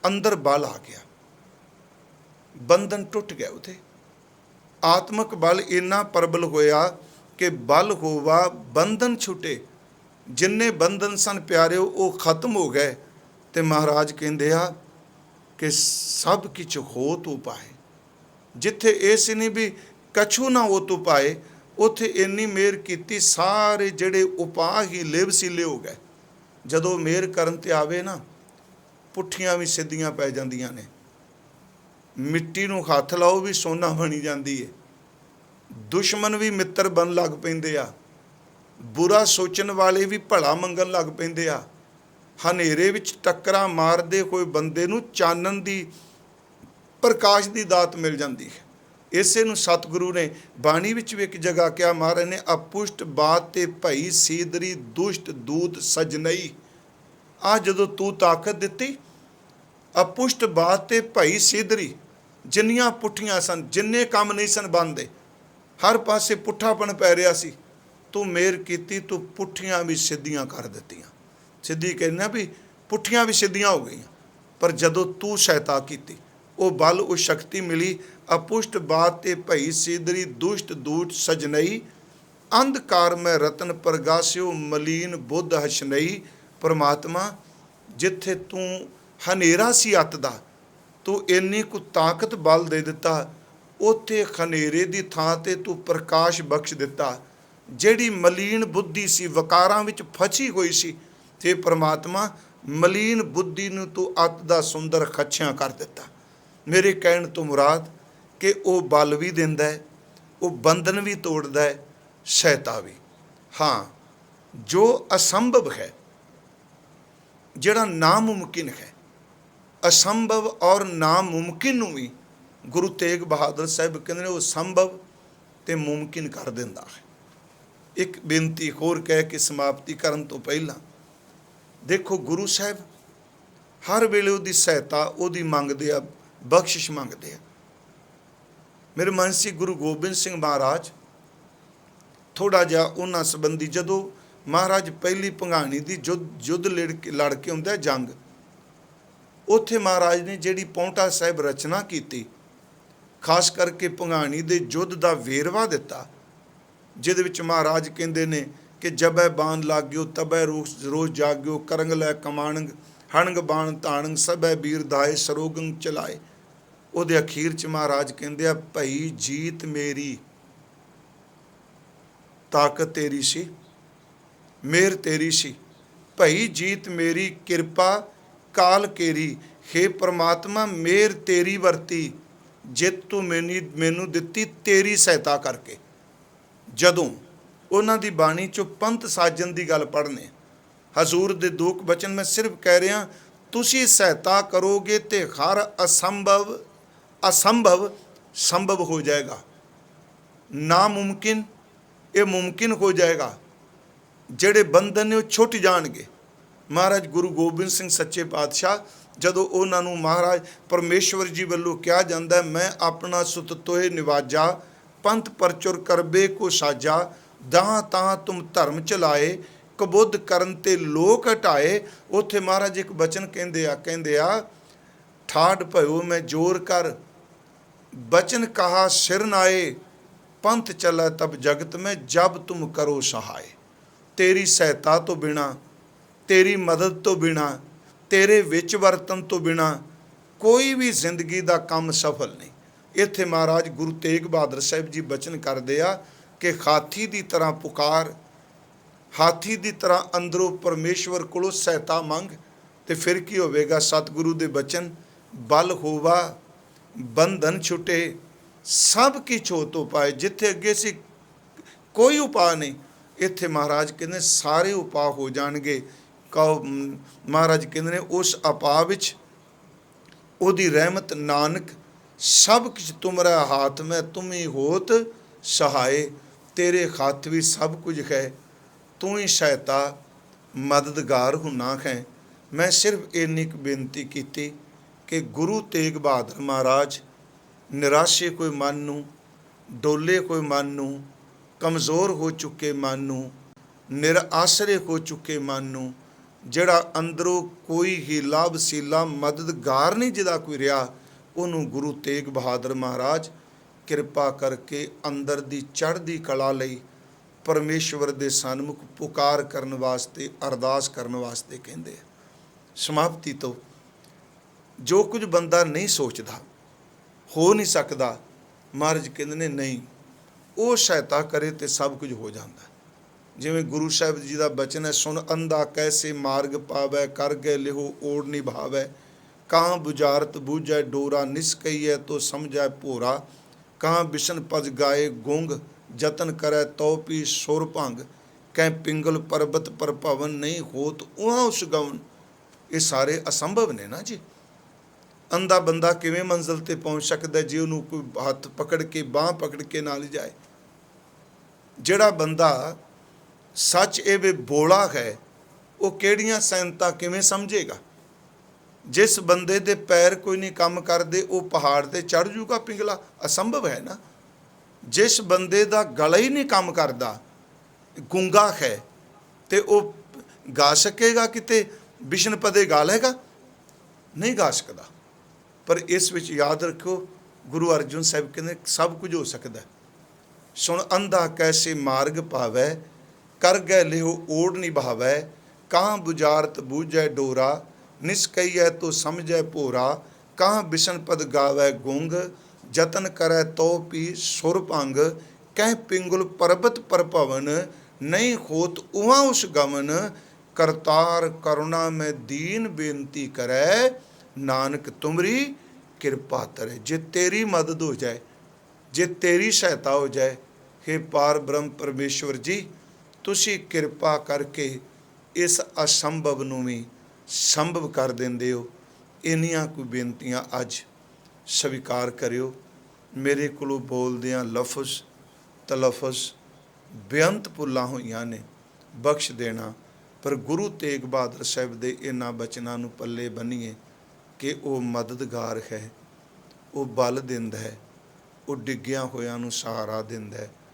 S1: ਅੰਦਰ ਬਲ ਆ ਗਿਆ, ਬੰਧਨ ਟੁੱਟ ਗਿਆ। ਉਹਦੇ ਆਤਮਕ ਬਲ ਇੰਨਾ ਪ੍ਰਬਲ ਹੋਇਆ ਕਿ ਬਲ ਹੋਵਾ ਬੰਧਨ ਛੁੱਟੇ। ਜਿੰਨੇ ਬੰਧਨ ਸਨ ਪਿਆਰਿਓ, ਉਹ ਖਤਮ ਹੋ ਗਏ। ਤੇ ਮਹਾਰਾਜ ਕਹਿੰਦੇ ਆ ਕਿ ਸਭ ਕਿਛ ਹੋ ਤੂੰ ਪਾਏ। ਜਿੱਥੇ ਇਹ ਸੀ ਨਹੀਂ ਵੀ ਕਛੂ ਨਾ ਹੋ ਤੂੰ ਪਾਏ, ਉੱਥੇ ਇੰਨੀ ਮਿਹਰ ਕੀਤੀ, ਸਾਰੇ ਜਿਹੜੇ ਉਪਾਅ ਹੀ ਲਿਵਸੀਲੇ ਹੋ ਗਏ। ਜਦੋਂ ਮਿਹਰ ਕਰਨ ਤੇ ਆਵੇ ਨਾ, ਪੁੱਠੀਆਂ ਵੀ ਸਿੱਧੀਆਂ ਪੈ ਜਾਂਦੀਆਂ ਨੇ। ਮਿੱਟੀ ਨੂੰ ਹੱਥ ਲਾਓ ਵੀ ਸੋਨਾ ਬਣੀ ਜਾਂਦੀ ਹੈ। ਦੁਸ਼ਮਣ ਵੀ ਮਿੱਤਰ ਬਣ ਲੱਗ ਪੈਂਦੇ ਆ। ਬੁਰਾ ਸੋਚਣ ਵਾਲੇ ਵੀ ਭਲਾ ਮੰਗਣ ਲੱਗ ਪੈਂਦੇ ਆ। ਹਨੇਰੇ ਵਿੱਚ ਟੱਕਰਾਂ ਮਾਰਦੇ ਹੋਏ ਬੰਦੇ ਨੂੰ ਚਾਨਣ ਦੀ, ਪ੍ਰਕਾਸ਼ ਦੀ ਦਾਤ ਮਿਲ ਜਾਂਦੀ ਹੈ। ਇਸੇ ਨੂੰ ਸਤਿਗੁਰੂ ਨੇ ਬਾਣੀ ਵਿੱਚ ਵੀ ਇੱਕ ਜਗ੍ਹਾ ਕਿਹਾ, ਮਹਾਰਾਜ ਨੇ, ਅਪੁਸ਼ਟ ਬਾਤ ਤੇ ਭਈ ਸੀਦਰੀ ਦੁਸ਼ਟ ਦੂਤ ਸਜਨਈ। ਆ ਜਦੋਂ ਤੂੰ ਤਾਕਤ ਦਿੱਤੀ, ਅਪੁਸ਼ਟ ਬਾਤ ਤੇ ਭਈ ਸੀਦਰੀ, ਜਿੰਨੀਆਂ ਪੁੱਠੀਆਂ ਸਨ, ਜਿੰਨੇ ਕੰਮ ਨਹੀਂ ਸਨ ਬਣਦੇ, ਹਰ ਪਾਸੇ ਪੁੱਠਾਪਣ ਪੈ ਰਿਹਾ ਸੀ, ਤੂੰ ਮਿਹਰ ਕੀਤੀ, ਤੂੰ ਪੁੱਠੀਆਂ ਵੀ ਸਿੱਧੀਆਂ ਕਰ ਦਿੱਤੀਆਂ। ਸਿੱਧੀ ਕਹਿੰਦਾ ਵੀ ਪੁੱਠੀਆਂ ਵੀ ਸਿੱਧੀਆਂ ਹੋ ਗਈਆਂ। ਪਰ ਜਦੋਂ ਤੂੰ ਸਹਾਇਤਾ ਕੀਤੀ, ਉਹ ਬਲ, ਉਹ ਸ਼ਕਤੀ ਮਿਲੀ। ਅਪੁਸ਼ਟ ਬਾਤ ਤੇ ਭਈ ਸੀਦਰੀ ਦੁਸ਼ਟ ਦੂਤ ਸਜਨਈ, ਅੰਧਕਾਰ ਮੈਂ ਰਤਨ ਪ੍ਰਗਾਸਿਓ ਮਲੀਨ ਬੁੱਧ ਹਸ਼ਨਈ। ਪਰਮਾਤਮਾ, ਜਿੱਥੇ ਤੂੰ ਹਨੇਰਾ ਸੀ ਅੱਤ ਦਾ, ਤੂੰ ਇੰਨੀ ਕੁ ਤਾਕਤ ਬਲ ਦੇ ਦਿੱਤਾ, ਉੱਥੇ ਹਨੇਰੇ ਦੀ ਥਾਂ ਤੇ ਤੂੰ ਪ੍ਰਕਾਸ਼ ਬਖਸ਼ ਦਿੱਤਾ। ਜਿਹੜੀ ਮਲੀਨ ਬੁੱਧੀ ਸੀ, ਵਕਾਰਾਂ ਵਿੱਚ ਫਸੀ ਹੋਈ ਸੀ, ਤੇ ਪਰਮਾਤਮਾ ਮਲੀਨ ਬੁੱਧੀ ਨੂੰ ਤੂੰ ਅੱਤ ਦਾ ਸੁੰਦਰ ਖੱਛਿਆਂ ਕਰ ਦਿੱਤਾ। ਮੇਰੇ ਕਹਿਣ ਤੋਂ ਮੁਰਾਦ ਕਿ ਉਹ ਬਲ ਵੀ ਦਿੰਦਾ ਹੈ, ਉਹ ਬੰਧਨ ਵੀ ਤੋੜਦਾ ਹੈ, ਸਹਾਇਤਾ ਵੀ। ਹਾਂ, ਜੋ ਅਸੰਭਵ ਹੈ, ਜਿਹੜਾ ਨਾਮੁਮਕਿਨ ਹੈ, ਅਸੰਭਵ ਔਰ ਨਾਮੁਮਕਿਨ ਨੂੰ ਵੀ ਗੁਰੂ ਤੇਗ ਬਹਾਦਰ ਸਾਹਿਬ ਕਹਿੰਦੇ ਨੇ, ਉਹ ਸੰਭਵ ਤੇ ਮੁਮਕਿਨ ਕਰ ਦਿੰਦਾ ਹੈ। ਇੱਕ ਬੇਨਤੀ ਹੋਰ ਕਹਿ ਕੇ ਸਮਾਪਤੀ ਕਰਨ ਤੋਂ ਪਹਿਲਾਂ, ਦੇਖੋ ਗੁਰੂ ਸਾਹਿਬ ਹਰ ਵੇਲੇ ਉਹਦੀ ਸਹਾਇਤਾ, ਉਹਦੀ ਮੰਗਦੇ ਆ, ਬਖਸ਼ਿਸ਼ ਮੰਗਦੇ ਆ। ਮੇਰੇ ਮਨ ਸੀ ਗੁਰੂ ਗੋਬਿੰਦ ਸਿੰਘ ਮਹਾਰਾਜ, ਥੋੜ੍ਹਾ ਜਿਹਾ ਉਹਨਾਂ ਸੰਬੰਧੀ, ਜਦੋਂ ਮਹਾਰਾਜ ਪਹਿਲੀ ਭੰਗਾਣੀ ਦੀ ਯੁੱਧ ਲੜ ਕੇ ਹੁੰਦਾ ਜੰਗ, ਉੱਥੇ ਮਹਾਰਾਜ ਨੇ ਜਿਹੜੀ ਪਾਉਂਟਾ ਸਾਹਿਬ ਰਚਨਾ ਕੀਤੀ, ਖਾਸ ਕਰਕੇ ਭੰਗਾਣੀ ਦੇ ਯੁੱਧ ਦਾ ਵੇਰਵਾ ਦਿੱਤਾ, ਜਿਹਦੇ ਵਿੱਚ ਮਹਾਰਾਜ ਕਹਿੰਦੇ ਨੇ ਕਿ ਜਬੈ ਬਾਣ ਲਾਗਿਓ ਤਬੈ ਰੋਜ਼ ਜਾਗਿਓ, ਕਰੰਗ ਲੈ ਕਮਾਣੰਗ ਹਣੰਗ ਬਾਣ ਧਾਣੰਗ ਸਭੈ ਵੀਰ ਦਾਏ ਸਰੋਗੰਗ ਚਲਾਏ। ਉਹਦੇ ਅਖੀਰ 'ਚ ਮਹਾਰਾਜ ਕਹਿੰਦੇ ਆ, ਭਈ ਜੀਤ ਮੇਰੀ ਤਾਕਤ ਤੇਰੀ ਸੀ, ਮਿਹਰ ਤੇਰੀ ਸੀ। ਭਈ ਜੀਤ ਮੇਰੀ ਕਿਰਪਾ ਕਾਲ ਕੇਰੀ। ਹੇ ਪਰਮਾਤਮਾ, ਮਿਹਰ ਤੇਰੀ ਵਰਤੀ, ਜਿੱਤ ਤੂੰ ਮੈਨੂੰ ਦਿੱਤੀ ਤੇਰੀ ਸਹਾਇਤਾ ਕਰਕੇ। ਜਦੋਂ ਉਹਨਾਂ ਦੀ ਬਾਣੀ 'ਚੋਂ ਪੰਥ ਸਾਜਣ ਦੀ ਗੱਲ ਪੜ੍ਹਨੇ, ਹਜ਼ੂਰ ਦੇ ਦੋ ਕੁ ਬਚਨ ਮੈਂ ਸਿਰਫ ਕਹਿ ਰਿਹਾ, ਤੁਸੀਂ ਸਹਾਇਤਾ ਕਰੋਗੇ ਤੇ ਹਰ ਅਸੰਭਵ ਸੰਭਵ ਹੋ ਜਾਏਗਾ, ਨਾਮੁਮਕਿਨ ਇਹ ਮੁਮਕਿਨ ਹੋ ਜਾਏਗਾ, ਜਿਹੜੇ ਬੰਧਨ ਨੇ ਉਹ ਛੁੱਟ ਜਾਣਗੇ। ਮਹਾਰਾਜ ਗੁਰੂ ਗੋਬਿੰਦ ਸਿੰਘ ਸੱਚੇ ਪਾਤਸ਼ਾਹ ਜਦੋਂ ਉਹਨਾਂ ਨੂੰ ਮਹਾਰਾਜ ਪਰਮੇਸ਼ਵਰ ਜੀ ਵੱਲੋਂ ਕਿਹਾ ਜਾਂਦਾ, ਮੈਂ ਆਪਣਾ ਸੁਤ ਤੋਏ ਨਿਵਾਜਾ, ਪੰਥ ਪਰਚੁਰ ਕਰਬੇ ਕੋ ਸਾਜਾ, ਦਾਹ ਤਾਂ ਤੁਮ ਧਰਮ ਚਲਾਏ, ਕਬੁੱਧ ਕਰਨ ਤੇ ਲੋਕ ਹਟਾਏ। ਉੱਥੇ ਮਹਾਰਾਜ ਇੱਕ ਬਚਨ ਕਹਿੰਦੇ ਆ ਠਾੜ ਭਇਓ ਮੈਂ ਜੋਰ ਕਰ, ਬਚਨ ਕਹਾ ਸਿਰ ਨਾਏ, ਪੰਥ ਚਲਾ ਤਬ ਜਗਤ ਮੈਂ ਜਬ ਤੁਮ ਕਰੋ ਸਹਾਏ। ਤੇਰੀ ਸਹਾਇਤਾ ਤੋਂ ਬਿਨਾ, ਤੇਰੀ ਮਦਦ ਤੋਂ ਬਿਨਾ, ਤੇਰੇ ਵਿੱਚ ਵਰਤਨ ਤੋਂ ਬਿਨਾ ਕੋਈ ਵੀ ਜ਼ਿੰਦਗੀ ਦਾ ਕੰਮ ਸਫਲ ਨਹੀਂ। ਇੱਥੇ ਮਹਾਰਾਜ ਗੁਰੂ ਤੇਗ ਬਹਾਦਰ ਸਾਹਿਬ ਜੀ ਬਚਨ ਕਰਦੇ ਆ ਕਿ ਹਾਥੀ ਦੀ ਤਰ੍ਹਾਂ ਪੁਕਾਰ, ਹਾਥੀ ਦੀ ਤਰ੍ਹਾਂ ਅੰਦਰੋਂ ਪਰਮੇਸ਼ਵਰ ਕੋਲੋਂ ਸਹਾਇਤਾ ਮੰਗ, ਤੇ ਫਿਰ ਕੀ ਹੋਵੇਗਾ? ਸਤਿਗੁਰੂ ਦੇ ਬਚਨ ਬਲ ਹੋਵਾ ਬੰਧਨ ਛੁਟੇ, ਸਭ ਕੀ ਛੋਤ ਉਪਾਏ। ਜਿੱਥੇ ਅੱਗੇ ਸੀ ਕੋਈ ਉਪਾਅ ਨਹੀਂ, ਇੱਥੇ ਮਹਾਰਾਜ ਕਹਿੰਦੇ ਸਾਰੇ ਉਪਾਅ ਹੋ ਜਾਣਗੇ। ਕਹੋ ਮਹਾਰਾਜ ਕਹਿੰਦੇ ਨੇ ਉਸ ਉਪਾਅ ਵਿੱਚ ਉਹਦੀ ਰਹਿਮਤ ਨਾਨਕ, ਸਭ ਕੁਝ ਤੁਮਰਾ ਹਾਥ ਮੈਂ ਤੁਮੀ ਹੋਤ ਸਹਾਏ। ਤੇਰੇ ਹੱਥ ਵੀ ਸਭ ਕੁਝ ਹੈ, ਤੂੰ ਹੀ ਸਹਾਇਤਾ ਮਦਦਗਾਰ ਹੁਨਾ ਹੈ। ਮੈਂ ਸਿਰਫ ਇੰਨੀ ਕੁ ਬੇਨਤੀ ਕੀਤੀ ਕਿ ਗੁਰੂ ਤੇਗ ਬਹਾਦਰ ਮਹਾਰਾਜ ਨਿਰਾਸ਼ੇ ਕੋਈ ਮਨ ਨੂੰ, ਡੋਲੇ ਕੋਈ ਮਨ ਨੂੰ, ਕਮਜ਼ੋਰ ਹੋ ਚੁੱਕੇ ਮਨ ਨੂੰ, ਨਿਰਾਸਰੇ ਹੋ ਚੁੱਕੇ ਮਨ ਨੂੰ, ਜਿਹੜਾ ਅੰਦਰੋਂ ਕੋਈ ਹੀਲਾ ਵਸੀਲਾ ਮਦਦਗਾਰ ਨਹੀਂ ਜਿਹਦਾ ਕੋਈ ਰਿਹਾ, ਉਹਨੂੰ ਗੁਰੂ ਤੇਗ ਬਹਾਦਰ ਮਹਾਰਾਜ ਕਿਰਪਾ ਕਰਕੇ ਅੰਦਰ ਦੀ ਚੜ੍ਹਦੀ ਕਲਾ ਲਈ ਪਰਮੇਸ਼ਵਰ ਦੇ ਸਨਮੁਖ ਪੁਕਾਰ ਕਰਨ ਵਾਸਤੇ, ਅਰਦਾਸ ਕਰਨ ਵਾਸਤੇ ਕਹਿੰਦੇ ਆ। ਸਮਾਪਤੀ ਤੋਂ ਜੋ ਕੁਝ ਬੰਦਾ ਨਹੀਂ ਸੋਚਦਾ, ਹੋ ਨਹੀਂ ਸਕਦਾ, ਮਹਾਰਾਜ ਕਹਿੰਦੇ ਨੇ ਨਹੀਂ, ਉਹ ਸਹਾਇਤਾ ਕਰੇ ਤੇ ਸਭ ਕੁਝ ਹੋ ਜਾਂਦਾ। ਜਿਵੇਂ ਗੁਰੂ ਸਾਹਿਬ ਜੀ ਦਾ ਬਚਨ ਹੈ, ਸੁਣ ਅੰਧਾ ਕੈਸੇ ਮਾਰਗ ਪਾਵੈ, ਕਰ ਗਏ ਲਿਹੋ ਓੜ ਨਿਭਾਵੈ, ਕਾਂ ਬੁਝਾਰਤ ਬੂਝੈ ਡੋਰਾ, ਨਿਸਕਈਐ ਤੋ ਸਮਝੈ ਭੋਰਾ, ਕਾਂ ਬਿਸ਼ਨ ਪਜ ਗਾਏ ਗੁੰਗ, ਜਤਨ ਕਰੈ ਤਉ ਪੀ ਸੁਰ ਭੰਗ, ਕੈ ਪਿੰਗਲ ਪਰਬਤ ਪਰ ਭਵਨ, ਨਹੀਂ ਹੋਤ ਉਹਾਂ ਉਸ ਗਵਨ। ਇਹ ਸਾਰੇ ਅਸੰਭਵ ਨੇ ਨਾ ਜੀ। ਅੰਧਾ ਬੰਦਾ ਕਿਵੇਂ ਮੰਜ਼ਿਲ ਤੇ ਪਹੁੰਚ ਸਕਦਾ ਜੇ ਉਹਨੂੰ ਕੋਈ ਹੱਥ ਪਕੜ ਕੇ, ਬਾਂਹ ਪਕੜ ਕੇ ਨਾਲ ਜਾਏ? ਜਿਹੜਾ ਬੰਦਾ ਸੱਚ ਇਹ ਵੇ ਬੋਲਾ ਹੈ, ਉਹ ਕਿਹੜੀਆਂ ਸੈਨਤਾਂ ਕਿਵੇਂ ਸਮਝੇਗਾ? ਜਿਸ ਬੰਦੇ ਦੇ ਪੈਰ ਕੋਈ ਨਹੀਂ ਕੰਮ ਕਰਦੇ, ਉਹ ਪਹਾੜ ਤੇ ਚੜ੍ਹ ਜੂਗਾ ਪਿੰਗਲਾ? ਅਸੰਭਵ ਹੈ ਨਾ। ਜਿਸ ਬੰਦੇ ਦਾ ਗਲਾ ਹੀ ਨਹੀਂ ਕੰਮ ਕਰਦਾ, ਗੂੰਗਾ ਹੈ, ਤੇ ਉਹ ਗਾ ਸਕੇਗਾ ਕਿਤੇ? ਬਿਸ਼ਨ ਪਦੇ ਗਾ ਲੇਗਾ? ਨਹੀਂ ਗਾ ਸਕਦਾ। ਪਰ ਇਸ ਵਿੱਚ ਯਾਦ ਰੱਖੋ, ਗੁਰੂ ਅਰਜਨ ਸਾਹਿਬ ਕਹਿੰਦੇ ਸਭ ਕੁਝ ਹੋ ਸਕਦਾ। ਸੁਣ ਅੰਧਾ ਕੈਸੇ ਮਾਰਗ ਪਾਵੈ, ਕਰ ਗਏ ਲਿਹੋ ਓੜ ਨਿਭਾਵੈ, ਕਾਂ ਬੁਝਾਰਤ ਬੂਝੈ ਡੋਰਾ, ਨਿਸਕਈਐ ਤੋ ਸਮਝੈ ਭੋਰਾ, ਕਾਂ ਬਿਸ਼ਨ ਪਦ ਗਾਵੈ ਗੁੰਗ, ਜਤਨ ਕਰੈ ਤਉ ਪੀ ਸੁਰ ਭੰਗ, ਕਹਿ ਪਿੰਗਲ ਪਰਬਤ ਪਰ ਭਵਨ, ਨਹੀਂ ਹੋਤ ਉਹਾਂ ਉਸ ਗਮਨ, ਕਰਤਾਰ ਕਰੁਣਾ ਮੈਂ ਦੀਨ ਬੇਨਤੀ ਕਰੈ, ਨਾਨਕ ਤੁਮਰੀ ਕਿਰਪਾ ਤਰੇ। ਜੇ ਤੇਰੀ ਮਦਦ ਹੋ ਜਾਏ, ਜੇ ਤੇਰੀ ਸਹਾਇਤਾ ਹੋ ਜਾਏ, ਹੇ ਪਾਰ ਬ੍ਰਹਮ ਪਰਮੇਸ਼ਵਰ ਜੀ, ਤੁਸੀਂ ਕਿਰਪਾ ਕਰਕੇ ਇਸ ਅਸੰਭਵ ਨੂੰ ਵੀ ਸੰਭਵ ਕਰ ਦਿੰਦੇ ਹੋ। ਇੰਨੀਆਂ ਕੋਈ ਬੇਨਤੀਆਂ ਅੱਜ ਸਵੀਕਾਰ ਕਰਿਓ। ਮੇਰੇ ਕੋਲੋਂ ਬੋਲਦਿਆਂ ਲਫ਼ਜ਼ ਤਲਫਜ਼ ਬੇਅੰਤ ਭੁੱਲਾਂ ਹੋਈਆਂ ਨੇ, ਬਖਸ਼ ਦੇਣਾ। ਪਰ ਗੁਰੂ ਤੇਗ ਬਹਾਦਰ ਸਾਹਿਬ ਦੇ ਇਹਨਾਂ ਬਚਨਾਂ ਨੂੰ ਪੱਲੇ ਬੰਨੀਏ ਕਿ ਉਹ ਮਦਦਗਾਰ ਹੈ, ਉਹ ਬਲ ਦਿੰਦਾ ਹੈ, ਉਹ ਡਿੱਗਿਆਂ ਹੋਇਆਂ ਨੂੰ ਸਹਾਰਾ ਦਿੰਦਾ ਹੈ।